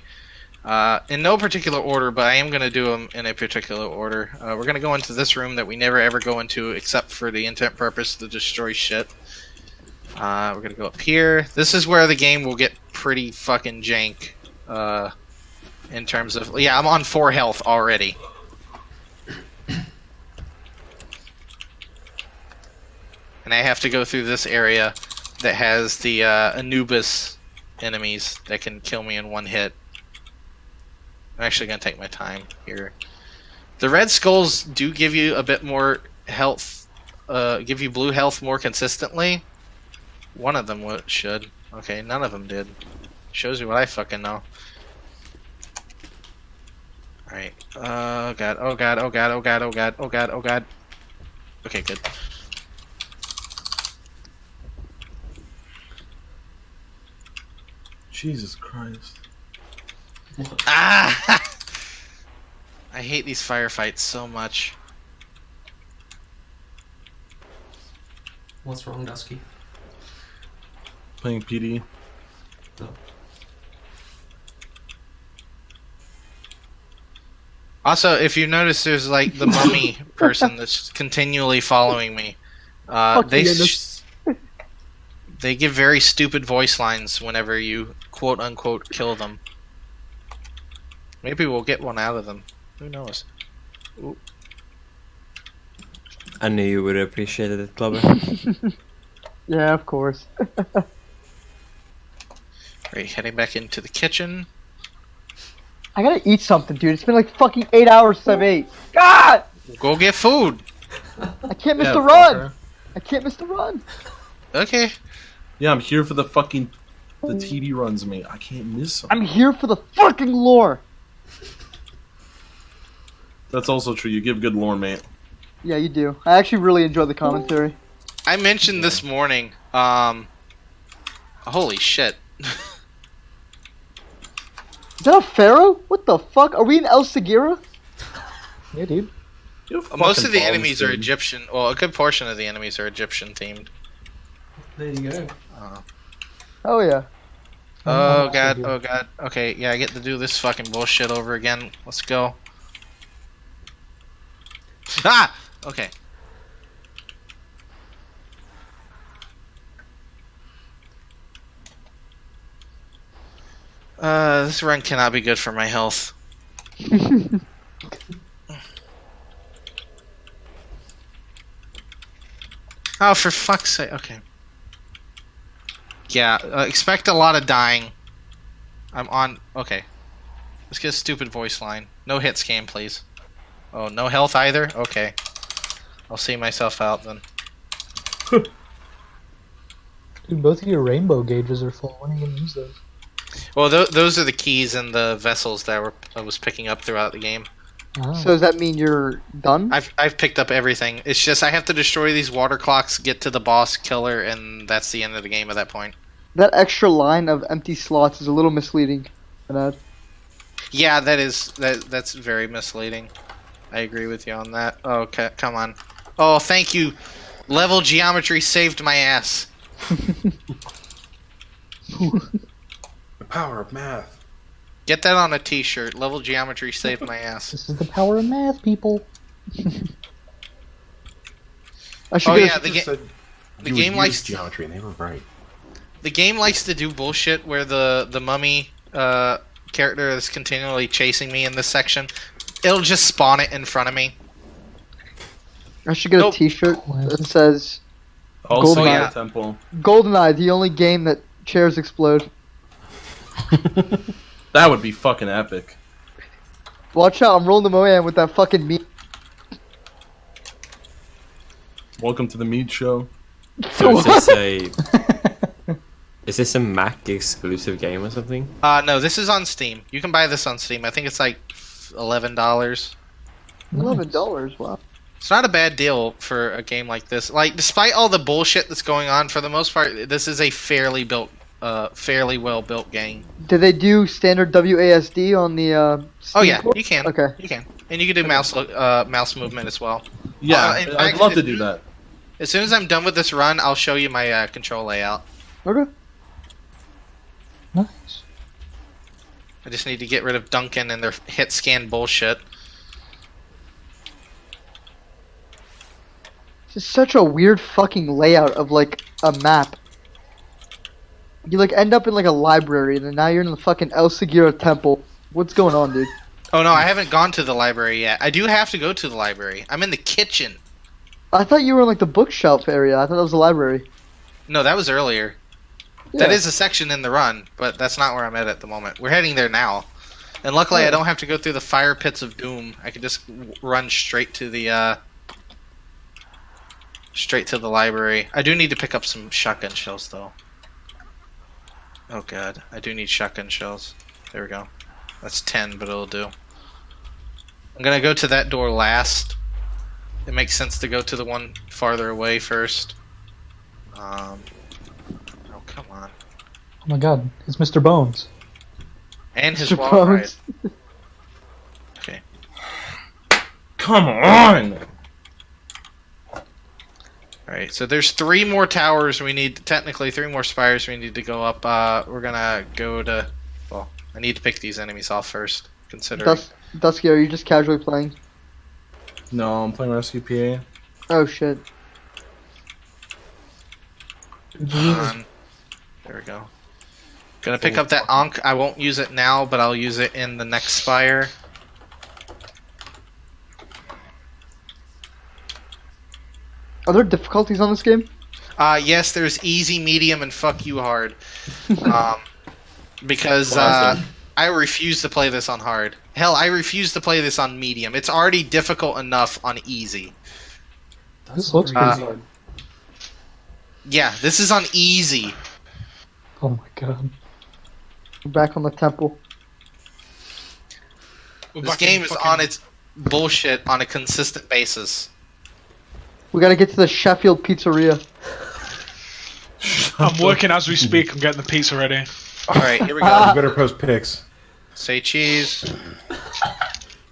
[SPEAKER 1] In no particular order, but I am going to do them in a particular order. We're going to go into this room that we never ever go into except for the intent purpose to destroy shit. We're going to go up here. This is where the game will get pretty fucking jank. In terms of... Yeah, I'm on 4 health already. And I have to go through this area that has the Anubis enemies that can kill me in 1 hit. I'm actually going to take my time here. The red skulls do give you a bit more health, give you blue health more consistently. One of them should. Okay, none of them did. Shows you what I fucking know. Alright. Oh god, oh god, oh god, oh god, oh god, oh god, oh god. Okay, good.
[SPEAKER 2] Jesus Christ.
[SPEAKER 1] Ah! I hate these firefights so much.
[SPEAKER 5] What's wrong, Dusky?
[SPEAKER 2] Playing PD.
[SPEAKER 5] No.
[SPEAKER 1] Also, if you notice, there's like the mummy person that's continually following me. They give very stupid voice lines whenever you quote unquote kill them. Maybe we'll get one out of them. Who knows? Ooh.
[SPEAKER 7] I knew you would appreciate it, Clubber.
[SPEAKER 4] Yeah, of course.
[SPEAKER 1] Right, heading back into the kitchen.
[SPEAKER 4] I gotta eat something, dude. It's been like fucking 8 hours since I've ate. God!
[SPEAKER 1] Go get food.
[SPEAKER 4] I can't miss
[SPEAKER 2] Yeah,
[SPEAKER 4] the run!
[SPEAKER 2] fucker.
[SPEAKER 4] I can't miss the run!
[SPEAKER 1] Okay.
[SPEAKER 2] Yeah, I'm here for the TV runs, mate. I can't miss them.
[SPEAKER 4] I'm here for the fucking lore.
[SPEAKER 2] That's also true. You give good lore, mate.
[SPEAKER 4] Yeah, you do. I actually really enjoy the commentary.
[SPEAKER 1] I mentioned this morning. Holy shit.
[SPEAKER 4] Is that a pharaoh? What the fuck? Are we in El Segura?
[SPEAKER 8] Yeah, dude.
[SPEAKER 1] Most of the enemies are Egyptian. Well, a good portion of the enemies are Egyptian themed.
[SPEAKER 5] There you go.
[SPEAKER 4] Oh yeah.
[SPEAKER 1] Oh god, oh god. Okay, yeah, I get to do this fucking bullshit over again. Let's go. Ah! Okay. This run cannot be good for my health. Oh, for fuck's sake. Okay. Yeah, expect a lot of dying. I'm on... Okay. Let's get a stupid voice line. No hit scan, please. Oh, no health either? Okay. I'll see myself out then.
[SPEAKER 8] Dude, both of your rainbow gauges are full. When are you gonna use those?
[SPEAKER 1] Well, those are the keys and the vessels that I was picking up throughout the game.
[SPEAKER 8] Oh.
[SPEAKER 4] So does that mean you're done?
[SPEAKER 1] I've picked up everything. It's just I have to destroy these water clocks, get to the boss killer, and that's the end of the game at that point.
[SPEAKER 4] That extra line of empty slots is a little misleading.
[SPEAKER 1] Yeah, that's very misleading. I agree with you on that. Oh, okay, come on. Oh, thank you. Level geometry saved my ass.
[SPEAKER 6] The power of math.
[SPEAKER 1] Get that on a t-shirt. Level geometry saved my ass.
[SPEAKER 8] This is the power of math, people.
[SPEAKER 4] I should
[SPEAKER 1] Oh
[SPEAKER 4] get
[SPEAKER 1] yeah,
[SPEAKER 4] a-
[SPEAKER 1] the game likes
[SPEAKER 6] geometry, and they were right.
[SPEAKER 1] the game likes to do bullshit where the mummy character is continually chasing me in this section. It'll just spawn it in front of me.
[SPEAKER 4] I should get
[SPEAKER 1] Nope.
[SPEAKER 4] a T-shirt that says
[SPEAKER 2] Also,
[SPEAKER 4] Goldeneye.
[SPEAKER 2] yeah. Temple.
[SPEAKER 4] "GoldenEye, the only game that chairs explode."
[SPEAKER 2] That would be fucking epic.
[SPEAKER 4] Watch out! I'm rolling the MOAM with that fucking meat.
[SPEAKER 2] Welcome to the meat show.
[SPEAKER 7] So is this a Mac exclusive game or something?
[SPEAKER 1] No, this is on Steam. You can buy this on Steam. I think it's like $11.
[SPEAKER 4] $11. Wow.
[SPEAKER 1] It's not a bad deal for a game like this. Like, despite all the bullshit that's going on, for the most part, this is a fairly well built game.
[SPEAKER 4] Did they do standard WASD on the?
[SPEAKER 1] Oh
[SPEAKER 4] Steam
[SPEAKER 1] yeah,
[SPEAKER 4] port?
[SPEAKER 1] you can.
[SPEAKER 4] Okay.
[SPEAKER 1] You can, and you can do mouse movement as well.
[SPEAKER 2] Yeah,
[SPEAKER 1] in
[SPEAKER 2] I'd
[SPEAKER 1] fact,
[SPEAKER 2] love to do that.
[SPEAKER 1] As soon as I'm done with this run, I'll show you my control layout.
[SPEAKER 4] Okay.
[SPEAKER 8] Nice.
[SPEAKER 1] I just need to get rid of Duncan and their hit scan bullshit.
[SPEAKER 4] It's such a weird fucking layout of like a map. You like end up in like a library, and then now you're in the fucking El Segura temple. What's going on, dude?
[SPEAKER 1] Oh no, I haven't gone to the library yet. I do have to go to the library. I'm in the kitchen.
[SPEAKER 4] I thought you were in like the bookshelf area. I thought that was the library.
[SPEAKER 1] No, that was earlier.
[SPEAKER 4] Yeah.
[SPEAKER 1] That is a section in the run, but that's not where I'm at the moment. We're heading there now. And luckily I
[SPEAKER 4] Oh.
[SPEAKER 1] don't have to go through the fire pits of doom. I can just run straight to the library. I do need to pick up some shotgun shells though. Oh god, I do need shotgun shells. There we go. That's 10, but it'll do. I'm gonna go to that door last. It makes sense to go to the one farther away first. Oh, come on.
[SPEAKER 8] Oh my god, it's Mr. Bones.
[SPEAKER 1] And his
[SPEAKER 4] Mr.
[SPEAKER 1] wall ride.
[SPEAKER 4] Bones.
[SPEAKER 1] Okay.
[SPEAKER 2] Come on!
[SPEAKER 1] Alright, so there's 3 more towers we need, technically 3 more spires we need to go up. We're gonna go to, well, I need to pick these enemies off first, considering.
[SPEAKER 4] Dusky, are you just casually playing?
[SPEAKER 2] No, I'm playing Rescue PA.
[SPEAKER 4] Oh shit.
[SPEAKER 1] There we go. Gonna pick up that Ankh. I won't use it now, but I'll use it in the next spire.
[SPEAKER 4] Are there difficulties on this game?
[SPEAKER 1] Yes, there's easy, medium, and fuck you hard. Because
[SPEAKER 2] Classic.
[SPEAKER 1] I refuse to play this on hard. Hell, I refuse to play this on medium. It's already difficult enough on easy.
[SPEAKER 8] This looks pretty hard.
[SPEAKER 1] Yeah, this is on easy.
[SPEAKER 8] Oh my god.
[SPEAKER 4] We're back on the temple.
[SPEAKER 3] We're
[SPEAKER 1] This
[SPEAKER 3] back in
[SPEAKER 1] game is
[SPEAKER 3] fucking-
[SPEAKER 1] on its bullshit on a consistent basis.
[SPEAKER 4] We gotta get to the Sheffield Pizzeria.
[SPEAKER 3] I'm working as we speak. I'm getting the pizza ready.
[SPEAKER 1] Alright, here we
[SPEAKER 6] You
[SPEAKER 1] go.
[SPEAKER 6] better post pics.
[SPEAKER 1] Say cheese.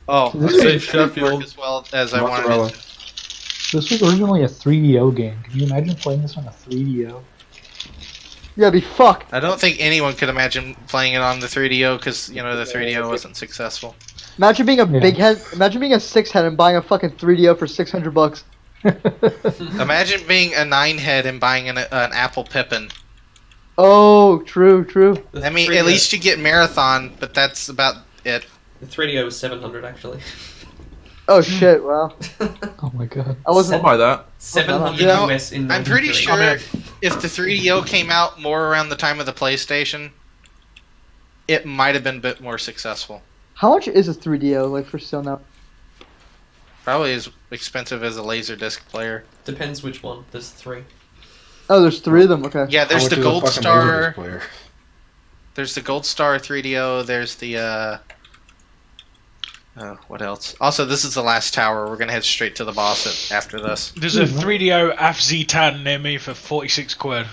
[SPEAKER 1] Oh,
[SPEAKER 8] This
[SPEAKER 1] okay.
[SPEAKER 2] Say Sheffield.
[SPEAKER 1] Work as well as I wanted
[SPEAKER 6] Mozzarella.
[SPEAKER 1] it to.
[SPEAKER 8] This was originally a 3DO game. Can you imagine playing this on a 3DO?
[SPEAKER 4] Yeah, be fucked.
[SPEAKER 1] I don't think anyone could imagine playing it on the 3DO because, you know, the 3DO wasn't successful.
[SPEAKER 4] Imagine being a
[SPEAKER 8] Yeah.
[SPEAKER 4] big head. Imagine being a 6-head and buying a fucking 3DO for $600.
[SPEAKER 1] Imagine being a 9-head and buying an Apple Pippin.
[SPEAKER 4] Oh, true, true.
[SPEAKER 5] The
[SPEAKER 1] I mean,
[SPEAKER 5] 3DO
[SPEAKER 1] at least you get Marathon, but that's about it.
[SPEAKER 5] the 3DO was 700 actually.
[SPEAKER 4] Oh shit! Wow.
[SPEAKER 8] Oh my god.
[SPEAKER 4] I wasn't.
[SPEAKER 2] I'll buy that.
[SPEAKER 5] 700
[SPEAKER 1] You know,
[SPEAKER 5] US in.
[SPEAKER 1] I'm pretty
[SPEAKER 5] 93.
[SPEAKER 1] sure if the 3DO came out more around the time of the PlayStation, it might have been a bit more successful.
[SPEAKER 4] How much is a 3DO like for sale now?
[SPEAKER 1] Probably as expensive as a Laserdisc player.
[SPEAKER 5] Depends which one. There's 3.
[SPEAKER 4] Oh, there's 3 of them. Okay.
[SPEAKER 1] Yeah, there's
[SPEAKER 6] How
[SPEAKER 1] the
[SPEAKER 6] much is a
[SPEAKER 1] Gold
[SPEAKER 6] fucking
[SPEAKER 1] Star.
[SPEAKER 6] Laserdisc player?
[SPEAKER 1] There's the Gold Star 3DO. There's the what else? Also, this is the last tower. We're gonna head straight to the boss after this.
[SPEAKER 3] There's a 3DO FZ10 near me for 46 quid.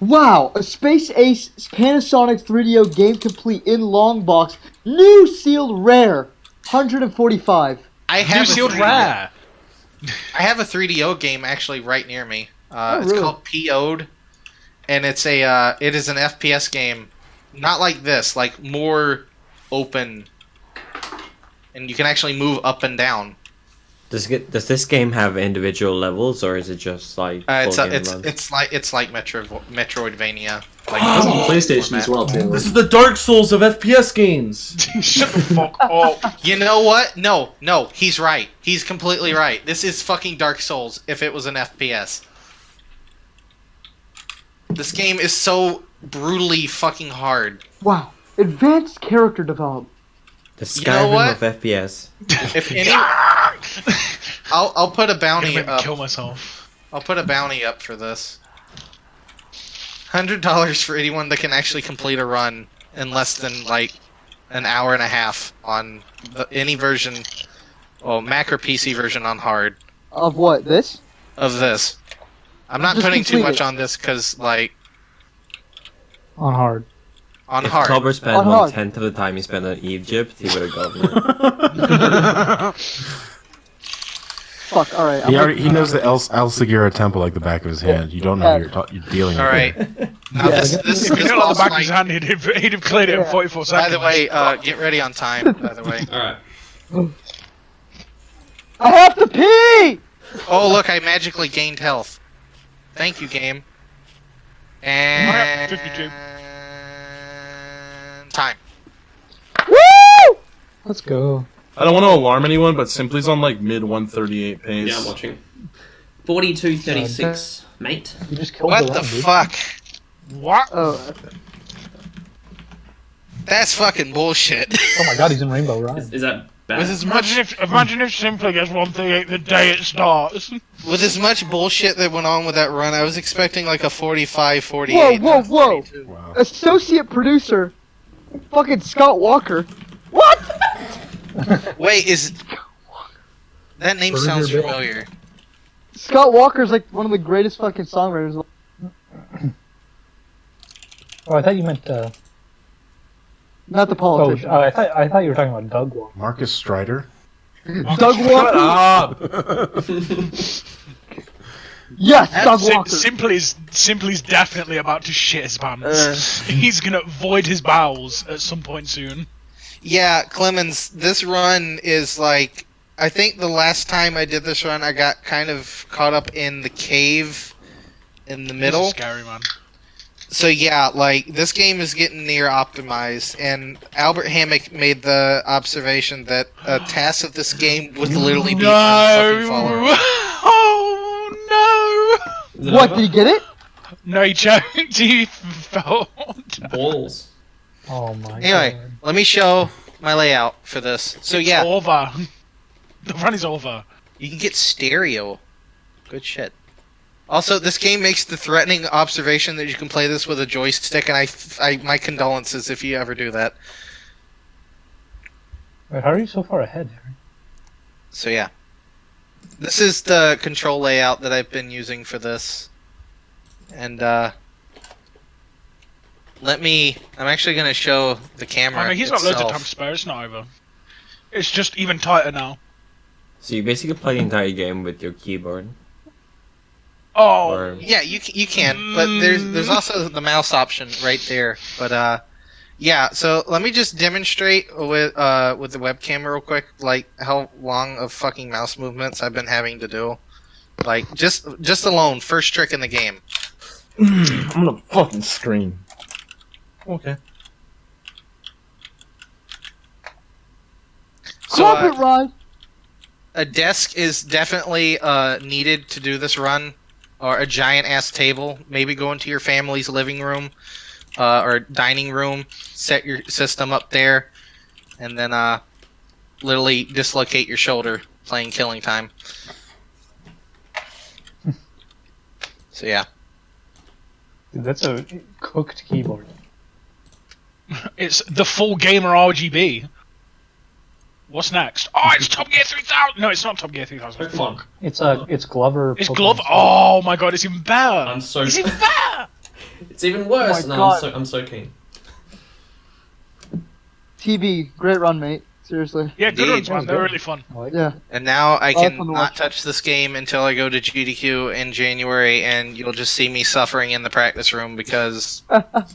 [SPEAKER 4] Wow, a Space Ace Panasonic 3DO game complete in long box, new sealed rare, 145.
[SPEAKER 1] I
[SPEAKER 3] New
[SPEAKER 1] have a
[SPEAKER 3] sealed
[SPEAKER 1] 3DO.
[SPEAKER 3] rare.
[SPEAKER 1] I have a 3DO game actually right near me.
[SPEAKER 4] Oh,
[SPEAKER 1] It's
[SPEAKER 4] really?
[SPEAKER 1] called PO'd, and it is an FPS game, not like this, like more open, and you can actually move up and down.
[SPEAKER 7] Does this game have individual levels, or is it just like
[SPEAKER 1] It's
[SPEAKER 7] full game
[SPEAKER 1] it's
[SPEAKER 7] runs?
[SPEAKER 1] it's like Metroidvania. Like
[SPEAKER 9] It's on
[SPEAKER 2] Oh,
[SPEAKER 9] PlayStation as well too.
[SPEAKER 2] This is the Dark Souls of FPS games.
[SPEAKER 3] Shut the fuck up.
[SPEAKER 1] You know what? No, he's right. He's completely right. This is fucking Dark Souls if it was an FPS. This game is so brutally fucking hard.
[SPEAKER 4] Wow, advanced character development.
[SPEAKER 7] The
[SPEAKER 1] You know
[SPEAKER 7] Skyrim
[SPEAKER 1] what?
[SPEAKER 7] of FPS.
[SPEAKER 1] If any, I'll put a
[SPEAKER 3] I'm gonna
[SPEAKER 1] bounty
[SPEAKER 3] make me
[SPEAKER 1] up.
[SPEAKER 3] kill myself.
[SPEAKER 1] I'll put a bounty up for this. $100 for anyone that can actually complete a run in less than like an hour and a half on any version, well, Mac or PC version on hard
[SPEAKER 4] Of what? This?
[SPEAKER 1] of this. I'm not
[SPEAKER 4] Just
[SPEAKER 1] putting too
[SPEAKER 4] complete
[SPEAKER 1] much
[SPEAKER 4] it.
[SPEAKER 1] on this because like
[SPEAKER 8] On hard.
[SPEAKER 1] on
[SPEAKER 7] If
[SPEAKER 1] hard.
[SPEAKER 7] Cobber spent
[SPEAKER 4] On hard.
[SPEAKER 7] 1/10 of the time he spent in Egypt, he would have gotten it.
[SPEAKER 4] Fuck. All right.
[SPEAKER 6] He knows the El Segura temple like the back of his hand. You don't know who you're dealing
[SPEAKER 1] All
[SPEAKER 6] with.
[SPEAKER 1] right. Now
[SPEAKER 4] Yeah.
[SPEAKER 1] this
[SPEAKER 3] If
[SPEAKER 1] this
[SPEAKER 3] he knew it on
[SPEAKER 1] boss
[SPEAKER 3] the back of his
[SPEAKER 1] fight-
[SPEAKER 3] hand, he'd have cleared it in 44 seconds.
[SPEAKER 1] By the way, get ready on time. By the way.
[SPEAKER 5] Alright.
[SPEAKER 4] I have to pee.
[SPEAKER 1] Oh look, I magically gained health. Thank you, game. And
[SPEAKER 3] 52.
[SPEAKER 1] time.
[SPEAKER 4] Woo!
[SPEAKER 8] Let's go.
[SPEAKER 2] I don't want to alarm anyone, but Simply's on like mid 138 pace.
[SPEAKER 5] Yeah, I'm watching. 42:36, mate.
[SPEAKER 8] You just killed
[SPEAKER 1] What
[SPEAKER 8] the
[SPEAKER 1] the
[SPEAKER 8] run, dude.
[SPEAKER 1] fuck?
[SPEAKER 3] What?
[SPEAKER 4] Oh,
[SPEAKER 1] That's fucking bullshit.
[SPEAKER 8] Oh my god, he's in Rainbow Ride.
[SPEAKER 5] Is that bad?
[SPEAKER 1] With as much
[SPEAKER 3] Imagine if Simply gets 138 the day it starts.
[SPEAKER 1] with as much bullshit that went on with that run, I was expecting like a 45, 48.
[SPEAKER 4] whoa, whoa, whoa!
[SPEAKER 6] Wow.
[SPEAKER 4] Associate producer, fucking Scott Walker. What?
[SPEAKER 1] Wait, is that name
[SPEAKER 8] Burger
[SPEAKER 1] sounds
[SPEAKER 8] Bill.
[SPEAKER 1] familiar?
[SPEAKER 4] Scott Walker's like one of the greatest fucking songwriters.
[SPEAKER 8] Oh, I thought you meant.
[SPEAKER 4] Not the politician.
[SPEAKER 8] I thought you were talking about Doug Walker.
[SPEAKER 6] Marcus Strider.
[SPEAKER 4] Doug
[SPEAKER 2] Shut
[SPEAKER 4] Walker.
[SPEAKER 2] up!
[SPEAKER 4] Yes, Doug Walker.
[SPEAKER 3] Simply's definitely about to shit his pants. He's gonna void his bowels at some point soon.
[SPEAKER 1] Yeah, Clemens, this run is like, I think the last time I did this run, I got kind of caught up in the cave in the
[SPEAKER 3] This
[SPEAKER 1] middle.
[SPEAKER 3] is scary, man.
[SPEAKER 1] So yeah, like, this game is getting near optimized, and Albert Hammock made the observation that a task of this game would literally be unfucking following.
[SPEAKER 3] Oh
[SPEAKER 5] Is it
[SPEAKER 4] What?
[SPEAKER 5] over?
[SPEAKER 4] Did he get it?
[SPEAKER 3] no! No, he choked. He fell.
[SPEAKER 5] Balls.
[SPEAKER 8] Oh my
[SPEAKER 1] Anyway,
[SPEAKER 8] god.
[SPEAKER 1] let me show my layout for this. So yeah,
[SPEAKER 3] Over. The run is over.
[SPEAKER 1] you can get stereo. Good shit. Also, this game makes the threatening observation that you can play this with a joystick, and my condolences if you ever do that.
[SPEAKER 8] Wait, how are you so far ahead, Harry?
[SPEAKER 1] So yeah. This is the control layout that I've been using for this. And, I'm actually going to show the camera
[SPEAKER 3] I mean, he's got loads of
[SPEAKER 1] itself.
[SPEAKER 3] time to spare, it's not over. It's just even tighter now.
[SPEAKER 7] So you basically play the entire game with your keyboard.
[SPEAKER 3] Oh,
[SPEAKER 7] Or
[SPEAKER 1] Yeah, you can, but there's also the mouse option right there. But yeah. So let me just demonstrate with the webcam real quick, like how long of fucking mouse movements I've been having to do. Like just alone, first trick in the game.
[SPEAKER 2] I'm gonna fucking scream. Okay.
[SPEAKER 1] So
[SPEAKER 4] Carpet ride.
[SPEAKER 1] a desk is definitely needed to do this run, or a giant ass table. Maybe go into your family's living room or dining room, set your system up there, and then literally dislocate your shoulder playing Killing Time. So yeah.
[SPEAKER 8] Dude, that's a cooked keyboard.
[SPEAKER 3] it's the full gamer RGB. What's next? Oh, it's Top Gear 3000! No, it's not Top Gear 3000.
[SPEAKER 5] Pokemon.
[SPEAKER 3] Fuck.
[SPEAKER 8] It's Glover.
[SPEAKER 3] It's
[SPEAKER 8] Pokemon
[SPEAKER 3] Glove.
[SPEAKER 8] Snap.
[SPEAKER 3] Oh my god, it's even better!
[SPEAKER 5] I'm so.
[SPEAKER 3] It's even better!
[SPEAKER 5] It's even worse.
[SPEAKER 4] Oh my
[SPEAKER 5] No,
[SPEAKER 4] God.
[SPEAKER 5] I'm so keen.
[SPEAKER 4] TB, great run, mate. Seriously.
[SPEAKER 3] Yeah, good
[SPEAKER 1] Indeed.
[SPEAKER 3] ones, man. They're really fun.
[SPEAKER 8] I like
[SPEAKER 4] Yeah.
[SPEAKER 1] And now I
[SPEAKER 4] Oh,
[SPEAKER 1] can
[SPEAKER 4] fun to
[SPEAKER 1] not
[SPEAKER 4] watch.
[SPEAKER 1] touch this game until I go to GDQ in January, and you'll just see me suffering in the practice room because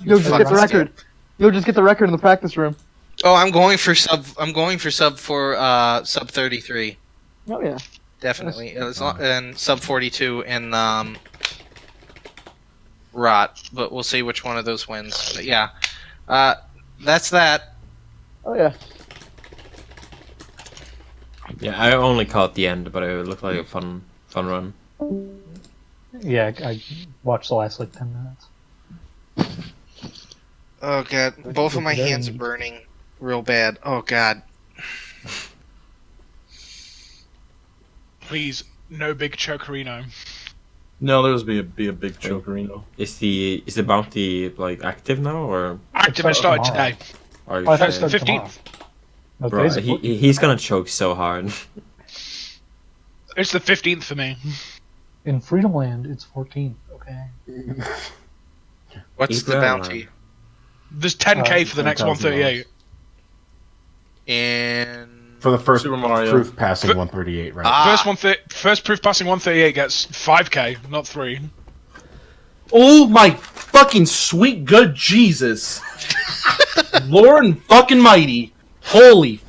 [SPEAKER 4] You'll just
[SPEAKER 1] Fuck
[SPEAKER 4] get the
[SPEAKER 1] this
[SPEAKER 4] record. You'll just get the record in the practice room.
[SPEAKER 1] I'm going for sub 33.
[SPEAKER 4] Oh yeah.
[SPEAKER 1] Definitely. And sub 42 in Rot, but we'll see which one of those wins. But yeah. That's that.
[SPEAKER 4] Oh yeah.
[SPEAKER 7] yeah, I only caught the end, but it looked like a fun run.
[SPEAKER 8] Yeah, I watched the last like 10 minutes.
[SPEAKER 1] Oh god, both of my hands are burning real bad. Oh god.
[SPEAKER 3] Please, no big chokerino.
[SPEAKER 2] No, there's be a big chokerino.
[SPEAKER 7] Is the bounty like active now, or
[SPEAKER 3] Active and started
[SPEAKER 8] tomorrow.
[SPEAKER 3] today.
[SPEAKER 7] are you
[SPEAKER 8] Oh, I thought it
[SPEAKER 7] sure?
[SPEAKER 8] started
[SPEAKER 3] 15th.
[SPEAKER 8] tomorrow. No,
[SPEAKER 7] Bro,
[SPEAKER 8] today's the
[SPEAKER 7] he's gonna choke so hard.
[SPEAKER 3] It's the 15th for me.
[SPEAKER 8] in Freedom Land, it's 14th. Okay.
[SPEAKER 1] What's the
[SPEAKER 7] April,
[SPEAKER 1] bounty?
[SPEAKER 3] There's 10k for the next
[SPEAKER 6] 10,000
[SPEAKER 3] 138.
[SPEAKER 1] In
[SPEAKER 6] For the first
[SPEAKER 2] Super Mario.
[SPEAKER 6] proof passing 138, right?
[SPEAKER 3] First proof passing 138 gets 5k, not 3.
[SPEAKER 2] Oh my fucking sweet good Jesus. Lord and fucking mighty. Holy.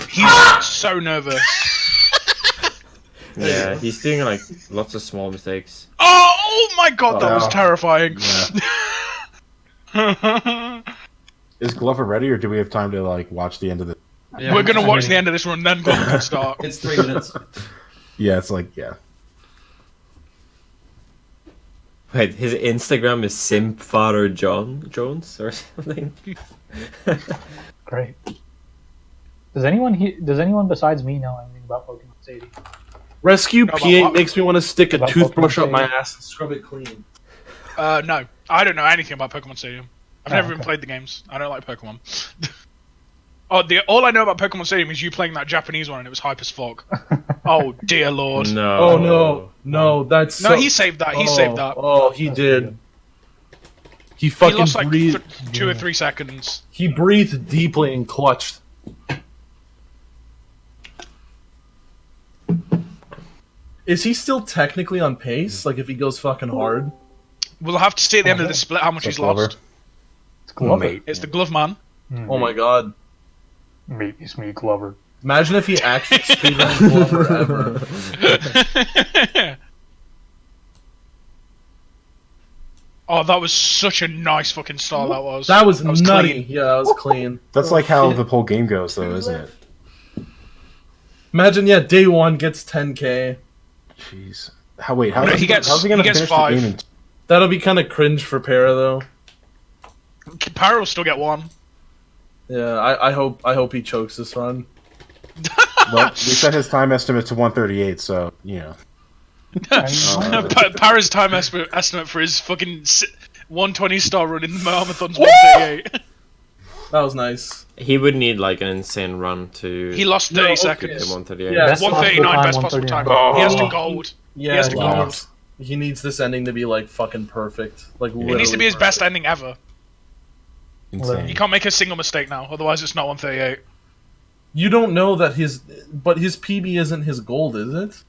[SPEAKER 3] He's so nervous.
[SPEAKER 7] Yeah, he's doing like lots of small mistakes.
[SPEAKER 3] Oh my god, that was
[SPEAKER 6] Oh.
[SPEAKER 3] terrifying.
[SPEAKER 6] Is Glover ready, or do we have time to like watch the end of the?
[SPEAKER 5] Yeah,
[SPEAKER 3] We're gonna watch the end of this run, then Glover can start.
[SPEAKER 5] It's 3 minutes.
[SPEAKER 6] Yeah, it's like yeah.
[SPEAKER 7] Wait, his Instagram is Simp Father John Jones or something.
[SPEAKER 8] Great. Does anyone besides me know anything about Pokemon Stadium?
[SPEAKER 2] Rescue
[SPEAKER 3] About
[SPEAKER 2] P8
[SPEAKER 3] what?
[SPEAKER 2] makes me want to stick a
[SPEAKER 8] About
[SPEAKER 2] toothbrush
[SPEAKER 8] Pokemon
[SPEAKER 2] up my
[SPEAKER 8] Stadium.
[SPEAKER 2] ass and scrub it clean.
[SPEAKER 3] No, I don't know anything about Pokemon Stadium. I've
[SPEAKER 8] Oh,
[SPEAKER 3] never even
[SPEAKER 8] okay.
[SPEAKER 3] played the games. I don't like Pokemon. All I know about Pokemon Stadium is you playing that Japanese one and it was hype as fuck. Oh dear lord.
[SPEAKER 7] No.
[SPEAKER 2] Oh no. No, that's
[SPEAKER 3] No,
[SPEAKER 2] so...
[SPEAKER 3] he saved that. He
[SPEAKER 2] oh,
[SPEAKER 3] saved that.
[SPEAKER 2] Oh, he
[SPEAKER 8] That's
[SPEAKER 2] did.
[SPEAKER 8] good.
[SPEAKER 2] He
[SPEAKER 3] He
[SPEAKER 2] fucking
[SPEAKER 3] lost like
[SPEAKER 2] breathed.
[SPEAKER 3] 2 or 3 seconds.
[SPEAKER 2] He breathed deeply and clutched. Is he still technically on pace? Like if he goes fucking hard?
[SPEAKER 3] We'll have to see at the end of the split how much
[SPEAKER 6] What's
[SPEAKER 3] he's
[SPEAKER 6] up, Glover?
[SPEAKER 3] lost.
[SPEAKER 8] It's Glover.
[SPEAKER 6] Mate.
[SPEAKER 3] It's the glove man.
[SPEAKER 2] Oh my god.
[SPEAKER 8] Mate, it's me, Glover.
[SPEAKER 2] Imagine if he actually speedrun Glover ever.
[SPEAKER 3] Oh, that was such a nice fucking start. That was.
[SPEAKER 2] That was nutty.
[SPEAKER 3] clean.
[SPEAKER 2] Yeah, that was clean.
[SPEAKER 6] That's like how the whole game goes, though, isn't it?
[SPEAKER 2] Imagine, yeah, day one gets 10k.
[SPEAKER 6] Jeez. How wait? How
[SPEAKER 3] No,
[SPEAKER 6] how's
[SPEAKER 3] he gets-
[SPEAKER 6] how's he gonna
[SPEAKER 3] he gets
[SPEAKER 6] finish
[SPEAKER 3] 5.
[SPEAKER 6] the game?
[SPEAKER 2] That'll be kind of cringe for Para though.
[SPEAKER 3] Pyro will still get 1.
[SPEAKER 2] Yeah, I hope he chokes this run.
[SPEAKER 6] Well, we set his time estimate to 138, so you know.
[SPEAKER 3] Para's time estimate for his fucking 120 star run in the MOAMathon's 138.
[SPEAKER 2] That was nice.
[SPEAKER 7] He would need like an insane run to.
[SPEAKER 3] He lost 30
[SPEAKER 2] okay.
[SPEAKER 3] seconds.
[SPEAKER 7] to 138.
[SPEAKER 2] Yeah.
[SPEAKER 8] Best
[SPEAKER 3] 139,
[SPEAKER 8] possible
[SPEAKER 3] best possible time. He has to gold.
[SPEAKER 2] Yeah,
[SPEAKER 3] He has to
[SPEAKER 6] go.
[SPEAKER 2] he needs this ending to be like fucking perfect. Like
[SPEAKER 3] It needs to be his best ending ever. You
[SPEAKER 6] Insane.
[SPEAKER 3] can't make a single mistake now, otherwise it's not 138.
[SPEAKER 2] You don't know that his PB isn't his gold, is it?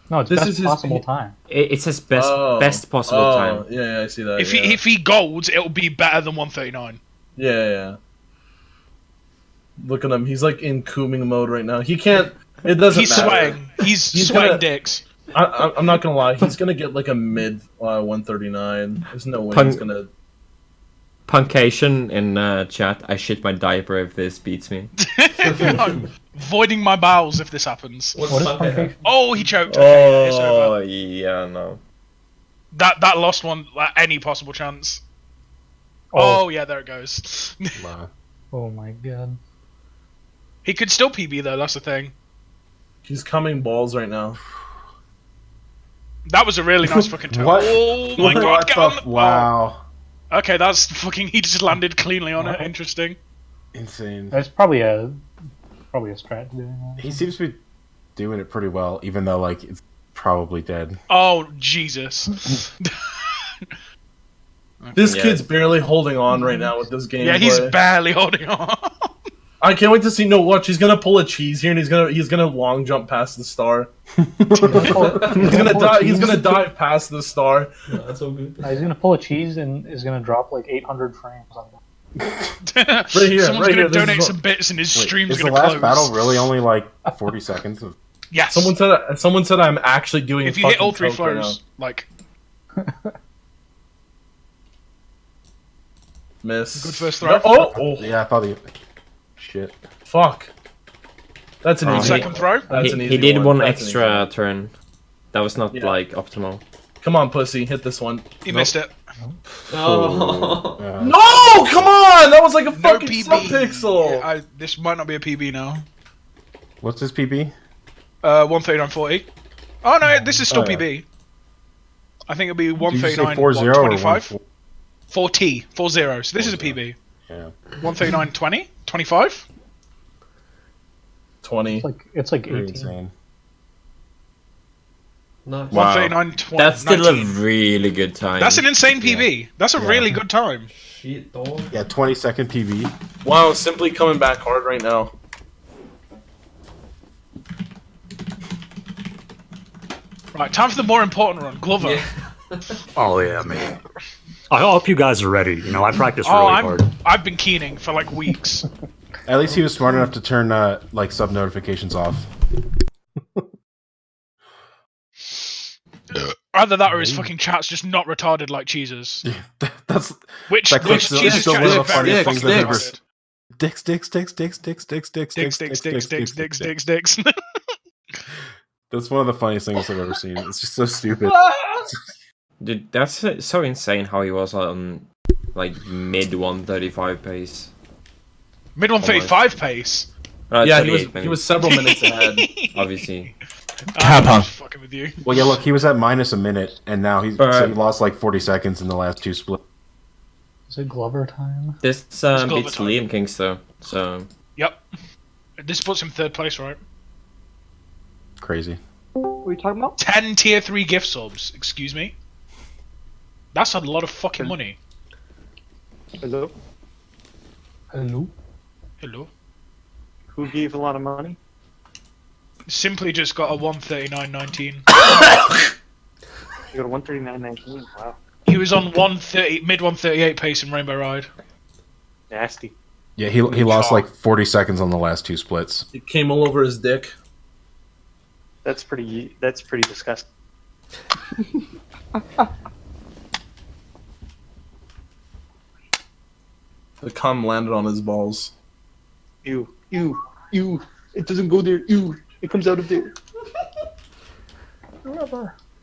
[SPEAKER 8] No, it's
[SPEAKER 2] This
[SPEAKER 8] best
[SPEAKER 2] is his
[SPEAKER 8] possible
[SPEAKER 2] P-
[SPEAKER 8] time.
[SPEAKER 7] It's his best possible time.
[SPEAKER 2] Yeah, I see that.
[SPEAKER 3] If he golds, it'll be better than 139.
[SPEAKER 2] Yeah. Look at him. He's like in cooming mode right now. He can't. It doesn't
[SPEAKER 3] He's
[SPEAKER 2] matter.
[SPEAKER 3] sweating. He's sweating
[SPEAKER 2] gonna-
[SPEAKER 3] dicks.
[SPEAKER 2] I'm not gonna lie. He's gonna get like a mid 139. There's no way he's gonna.
[SPEAKER 7] Puncation in chat. I shit my diaper if this beats me.
[SPEAKER 3] I'm voiding my bowels if this happens.
[SPEAKER 5] What's
[SPEAKER 8] What is
[SPEAKER 5] Punk
[SPEAKER 8] Punky?
[SPEAKER 3] Oh, he choked. Okay, it's
[SPEAKER 7] Oh
[SPEAKER 3] over.
[SPEAKER 7] yeah, no.
[SPEAKER 3] That lost one, like, any possible chance. Oh, yeah, there it goes.
[SPEAKER 6] Wow.
[SPEAKER 8] Oh my god.
[SPEAKER 3] He could still PB though, that's the thing.
[SPEAKER 2] He's coming balls right now.
[SPEAKER 3] That was a really nice fucking turn.
[SPEAKER 6] What?
[SPEAKER 3] Oh my god,
[SPEAKER 6] What
[SPEAKER 3] get
[SPEAKER 6] the
[SPEAKER 3] on the...
[SPEAKER 6] Wow.
[SPEAKER 3] Oh, okay, that's fucking... He just landed cleanly on it. Interesting.
[SPEAKER 6] Insane.
[SPEAKER 8] There's probably a strat doing that.
[SPEAKER 6] He seems to be doing it pretty well, even though like it's probably dead.
[SPEAKER 3] Oh, Jesus.
[SPEAKER 2] This
[SPEAKER 7] Yeah.
[SPEAKER 2] kid's barely holding on right now with this game.
[SPEAKER 3] Yeah, he's barely holding on.
[SPEAKER 2] I can't wait to see. No, watch. He's gonna pull a cheese here, and he's gonna long jump past the star. He's gonna dive. He's gonna dive past the star.
[SPEAKER 5] Yeah, that's so good.
[SPEAKER 8] He's gonna pull a cheese and is gonna drop like 800 frames on that.
[SPEAKER 2] Right here,
[SPEAKER 3] Someone's
[SPEAKER 2] right
[SPEAKER 3] gonna
[SPEAKER 2] here, this is
[SPEAKER 3] donate
[SPEAKER 2] what-
[SPEAKER 3] some bits and his
[SPEAKER 6] Wait,
[SPEAKER 3] stream's
[SPEAKER 6] is the
[SPEAKER 3] gonna
[SPEAKER 6] last
[SPEAKER 3] close.
[SPEAKER 6] battle really only like 40 seconds of?
[SPEAKER 3] Yes.
[SPEAKER 2] Someone said I'm actually doing.
[SPEAKER 3] If you hit
[SPEAKER 2] fucking
[SPEAKER 3] all three
[SPEAKER 2] coke right
[SPEAKER 3] flows, like,
[SPEAKER 2] now. Miss.
[SPEAKER 3] Good first throw.
[SPEAKER 2] Oh,
[SPEAKER 6] Yeah, I thought he. Shit.
[SPEAKER 2] fuck. That's an
[SPEAKER 7] Oh,
[SPEAKER 2] easy
[SPEAKER 3] second throw.
[SPEAKER 2] That's an
[SPEAKER 7] He
[SPEAKER 2] easy
[SPEAKER 7] did one
[SPEAKER 2] That's an easy
[SPEAKER 7] extra turn. That was not
[SPEAKER 2] Yeah.
[SPEAKER 7] like optimal.
[SPEAKER 2] Come on, pussy, hit this one.
[SPEAKER 3] He missed it.
[SPEAKER 5] Oh.
[SPEAKER 2] No, come on! That was like a
[SPEAKER 3] No
[SPEAKER 2] fucking
[SPEAKER 3] PB.
[SPEAKER 2] subpixel.
[SPEAKER 3] Yeah, this might not be a PB now.
[SPEAKER 6] What's his PB?
[SPEAKER 3] 139.40. Oh no, this is still
[SPEAKER 6] Oh, yeah.
[SPEAKER 3] PB. I think it'll be
[SPEAKER 6] Did you say 40 or
[SPEAKER 3] 139.25.
[SPEAKER 6] 14?
[SPEAKER 3] 40. 40. So this is a PB.
[SPEAKER 6] Yeah.
[SPEAKER 3] 139.20? 25?
[SPEAKER 2] 20.
[SPEAKER 8] It's like
[SPEAKER 6] Pretty
[SPEAKER 8] 18.
[SPEAKER 6] insane.
[SPEAKER 5] Nice.
[SPEAKER 6] Wow.
[SPEAKER 3] 139.20.
[SPEAKER 7] That's still a
[SPEAKER 3] 19.
[SPEAKER 7] really good time.
[SPEAKER 3] That's an insane PB. That's a
[SPEAKER 6] Yeah.
[SPEAKER 3] really good time.
[SPEAKER 5] Shit, dog.
[SPEAKER 6] Yeah, 20-second PB.
[SPEAKER 2] Wow, simply coming back hard right now.
[SPEAKER 3] Right, time for the more important run. Glover.
[SPEAKER 5] Yeah.
[SPEAKER 9] Oh yeah, man. I hope you guys are ready. You know, I practice
[SPEAKER 3] Oh,
[SPEAKER 9] really hard.
[SPEAKER 3] I've been keening for like weeks.
[SPEAKER 6] At least he was smart enough to turn like sub notifications off.
[SPEAKER 3] Either that or his fucking chat's just not retarded like Cheese's.
[SPEAKER 6] That's
[SPEAKER 3] Which
[SPEAKER 6] That clip's
[SPEAKER 3] Cheese's
[SPEAKER 6] still
[SPEAKER 3] chat
[SPEAKER 6] one
[SPEAKER 3] is
[SPEAKER 6] of the
[SPEAKER 3] very
[SPEAKER 6] funniest things
[SPEAKER 3] fucking
[SPEAKER 6] I've ever
[SPEAKER 3] retarded.
[SPEAKER 6] dicks, dicks, dicks, dicks, dicks, dicks, dicks,
[SPEAKER 3] Dicks, dicks, dicks, dicks, dicks, dicks, dicks.
[SPEAKER 6] That's one of the funniest things I've ever seen. It's just so stupid.
[SPEAKER 7] Dude, that's so insane how he was on like mid 135 pace.
[SPEAKER 3] Mid 135 pace.
[SPEAKER 2] Yeah,
[SPEAKER 7] 38
[SPEAKER 2] he was several minutes ahead.
[SPEAKER 7] obviously.
[SPEAKER 3] I'm just fucking with you.
[SPEAKER 6] Well, yeah, look, he was at minus a minute, and now so he lost like 40 seconds in the last two splits.
[SPEAKER 8] Is it Glover time?
[SPEAKER 7] This
[SPEAKER 3] Glover
[SPEAKER 7] beats
[SPEAKER 3] time.
[SPEAKER 7] Liam Kings though, so
[SPEAKER 3] Yep. This puts him third place, right?
[SPEAKER 6] Crazy.
[SPEAKER 4] What are you talking about?
[SPEAKER 3] 10 tier 3 gift subs. Excuse me. That's a lot of fucking money.
[SPEAKER 10] Hello?
[SPEAKER 8] Hello?
[SPEAKER 3] Hello.
[SPEAKER 10] Who gave a lot of money?
[SPEAKER 3] Simply just got a 139.19.
[SPEAKER 10] You got a 139.19. Wow.
[SPEAKER 3] He was on 130, mid 138 pace in Rainbow Ride.
[SPEAKER 10] Nasty.
[SPEAKER 6] Yeah, he lost like 40 seconds on the last two splits.
[SPEAKER 2] It came all over his dick.
[SPEAKER 10] That's pretty disgusting.
[SPEAKER 2] The cum landed on his balls.
[SPEAKER 10] Ew. It doesn't go there. Ew. It comes out of there.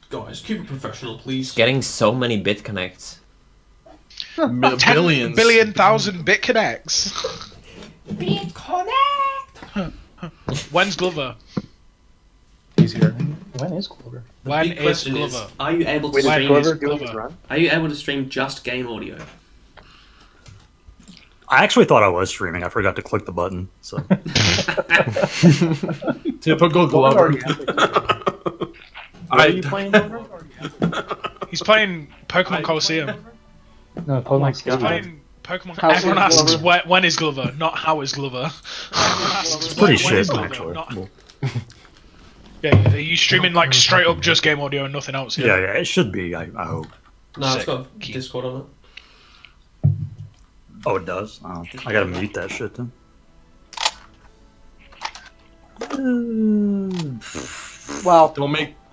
[SPEAKER 5] Guys, keep it professional, please.
[SPEAKER 7] getting so many bit connects.
[SPEAKER 3] 10
[SPEAKER 2] Billions.
[SPEAKER 3] billion thousand bit connects.
[SPEAKER 5] Bit connect!
[SPEAKER 3] When's Glover?
[SPEAKER 6] He's here.
[SPEAKER 8] When is Clover?
[SPEAKER 11] The
[SPEAKER 3] When
[SPEAKER 11] big
[SPEAKER 3] is
[SPEAKER 11] question
[SPEAKER 3] Glover?
[SPEAKER 11] is, are you able to
[SPEAKER 8] When is
[SPEAKER 11] stream?
[SPEAKER 8] Clover
[SPEAKER 3] is
[SPEAKER 8] doing
[SPEAKER 3] Glover?
[SPEAKER 8] his run?
[SPEAKER 11] Are you able to stream just game audio?
[SPEAKER 9] I actually thought I was streaming. I forgot to click the button. So
[SPEAKER 2] Typical Glover.
[SPEAKER 10] What are you playing, Glover?
[SPEAKER 3] He's playing Pokemon Coliseum.
[SPEAKER 8] No, Pokemon
[SPEAKER 3] He's
[SPEAKER 8] Stadium.
[SPEAKER 3] playing Pokemon.
[SPEAKER 4] How is
[SPEAKER 3] Everyone asks
[SPEAKER 4] Glover?
[SPEAKER 3] when is Glover, not how is Glover.
[SPEAKER 9] it's pretty
[SPEAKER 3] When
[SPEAKER 9] shit,
[SPEAKER 3] is Glover,
[SPEAKER 9] actually.
[SPEAKER 3] not- Yeah, are you streaming like straight up just game audio and nothing else?
[SPEAKER 9] Yeah, yeah, it should be. I hope.
[SPEAKER 11] No, it's
[SPEAKER 3] Sick.
[SPEAKER 11] got Discord on it.
[SPEAKER 9] Oh, it does. Oh, I gotta mute that shit then.
[SPEAKER 4] Wow.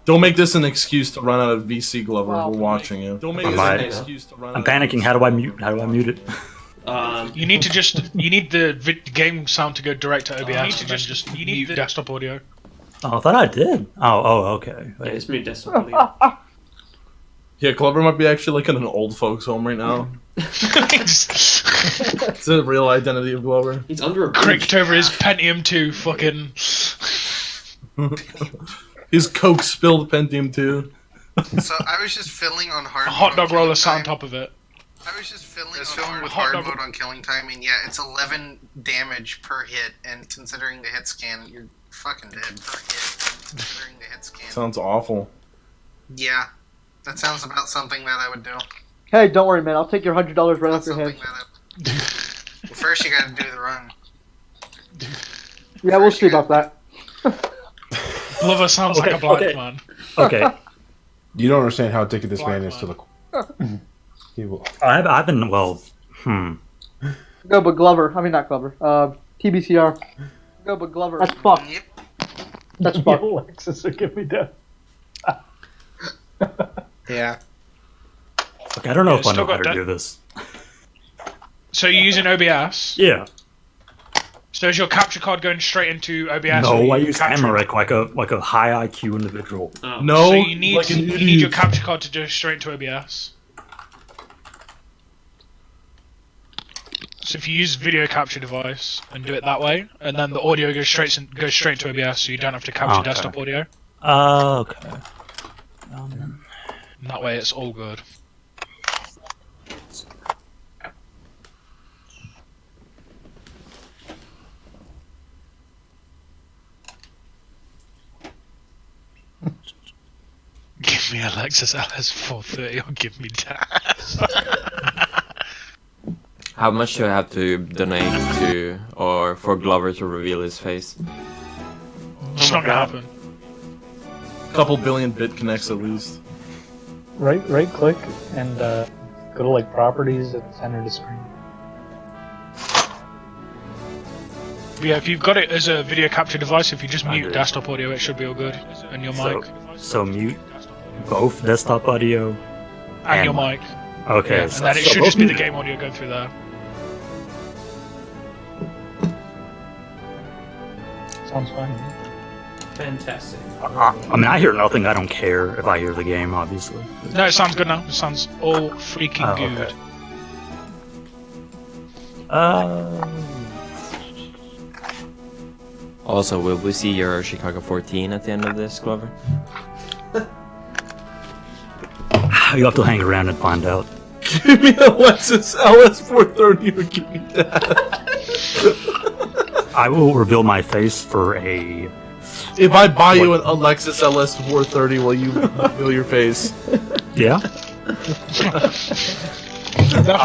[SPEAKER 2] Don't make this an excuse to run out of VC, Glover.
[SPEAKER 4] Wow.
[SPEAKER 2] We're watching you. Don't make
[SPEAKER 9] I'm
[SPEAKER 2] this an
[SPEAKER 9] not-
[SPEAKER 2] excuse to run
[SPEAKER 9] I'm
[SPEAKER 2] out of
[SPEAKER 9] panicking.
[SPEAKER 2] VC.
[SPEAKER 9] How do I mute? How do I mute it?
[SPEAKER 3] You need to you need the game sound to go direct to OBS and then just mute desktop audio.
[SPEAKER 9] Oh, I thought I did. Oh, okay.
[SPEAKER 11] Yeah,
[SPEAKER 9] Wait.
[SPEAKER 11] it's mute desktop audio.
[SPEAKER 2] Yeah, Glover might be actually like in an old folks' home right now. It's the real identity of Glover.
[SPEAKER 11] He's under a
[SPEAKER 3] Cricked
[SPEAKER 11] bridge.
[SPEAKER 3] over his Pentium 2 fucking.
[SPEAKER 2] His Coke spilled Pentium 2.
[SPEAKER 1] So I was just fiddling on hard
[SPEAKER 3] A hot
[SPEAKER 1] mode
[SPEAKER 3] dog
[SPEAKER 1] on
[SPEAKER 3] roller
[SPEAKER 1] killing
[SPEAKER 3] sat on
[SPEAKER 1] time.
[SPEAKER 3] top of it.
[SPEAKER 1] I was just fiddling
[SPEAKER 3] filling
[SPEAKER 1] with
[SPEAKER 3] with
[SPEAKER 1] hard
[SPEAKER 3] hot dog-
[SPEAKER 1] mode on killing time, and yeah, it's 11 damage per hit, and considering the hit scan, you're fucking dead per hit. Considering the hit scan.
[SPEAKER 2] Sounds awful.
[SPEAKER 1] Yeah, that sounds about something that I would do.
[SPEAKER 4] Hey, don't worry, man. I'll take your $100 right off your
[SPEAKER 1] Something
[SPEAKER 4] head.
[SPEAKER 1] that well, first you gotta do the run.
[SPEAKER 4] Yeah, we'll see about that.
[SPEAKER 3] Glover sounds like a black man.
[SPEAKER 9] Okay.
[SPEAKER 6] You don't understand how addicted this
[SPEAKER 3] Black
[SPEAKER 6] man is to the. He will.
[SPEAKER 9] I've been well.
[SPEAKER 4] Go, but Glover. I mean, not Glover. TBCR. Go, but Glover. That's fucked.
[SPEAKER 1] Yep.
[SPEAKER 4] That's fucked.
[SPEAKER 8] Alexis, get me down.
[SPEAKER 1] Yeah.
[SPEAKER 9] Okay, I don't know
[SPEAKER 3] Yeah,
[SPEAKER 9] if I
[SPEAKER 3] still
[SPEAKER 9] know how
[SPEAKER 3] got
[SPEAKER 9] to
[SPEAKER 3] that.
[SPEAKER 9] do this.
[SPEAKER 3] So you're using OBS.
[SPEAKER 9] Yeah.
[SPEAKER 3] So is your capture card going straight into OBS? or
[SPEAKER 9] No,
[SPEAKER 3] are
[SPEAKER 9] I
[SPEAKER 3] you
[SPEAKER 9] use
[SPEAKER 3] capturing-
[SPEAKER 9] Amaric like a high IQ individual.
[SPEAKER 11] Oh.
[SPEAKER 2] No,
[SPEAKER 3] So you need
[SPEAKER 2] like an
[SPEAKER 3] you need
[SPEAKER 2] idiot.
[SPEAKER 3] your capture card to go straight into OBS. So if you use video capture device and do it that way, and then the audio goes straight into OBS, so you don't have to capture
[SPEAKER 9] Okay.
[SPEAKER 3] desktop audio.
[SPEAKER 9] Okay.
[SPEAKER 3] And that way, it's all good. Give me Alexis LS 430 or give me that.
[SPEAKER 7] How much do I have to donate to, or for Glover to reveal his face?
[SPEAKER 3] It's not gonna happen.
[SPEAKER 2] Couple billion bit connects at least.
[SPEAKER 8] Right click and go to like properties at the center of the screen.
[SPEAKER 3] But yeah, if you've got it as a video capture device, if you just
[SPEAKER 9] I
[SPEAKER 3] mute
[SPEAKER 9] do.
[SPEAKER 3] desktop audio, it should be all good. And your mic.
[SPEAKER 9] So mute both desktop audio
[SPEAKER 3] And your mic.
[SPEAKER 9] Okay.
[SPEAKER 3] Yeah, and then it
[SPEAKER 9] so
[SPEAKER 3] should
[SPEAKER 9] both
[SPEAKER 3] just be the
[SPEAKER 9] muted.
[SPEAKER 3] game audio going through there.
[SPEAKER 8] Sounds fine.
[SPEAKER 11] Fantastic.
[SPEAKER 9] I mean, I hear nothing. I don't care if I hear the game, obviously.
[SPEAKER 3] No, it sounds good now. It sounds all freaking
[SPEAKER 9] Oh,
[SPEAKER 3] good.
[SPEAKER 9] okay.
[SPEAKER 7] Also, will we see your Chicago 14 at the end of this, Glover?
[SPEAKER 9] You have to hang around and find out.
[SPEAKER 2] Give me Alexis LS430 or give me that.
[SPEAKER 9] I will reveal my face for a.
[SPEAKER 2] If I buy you an Alexis LS430, will you reveal your face?
[SPEAKER 9] Yeah.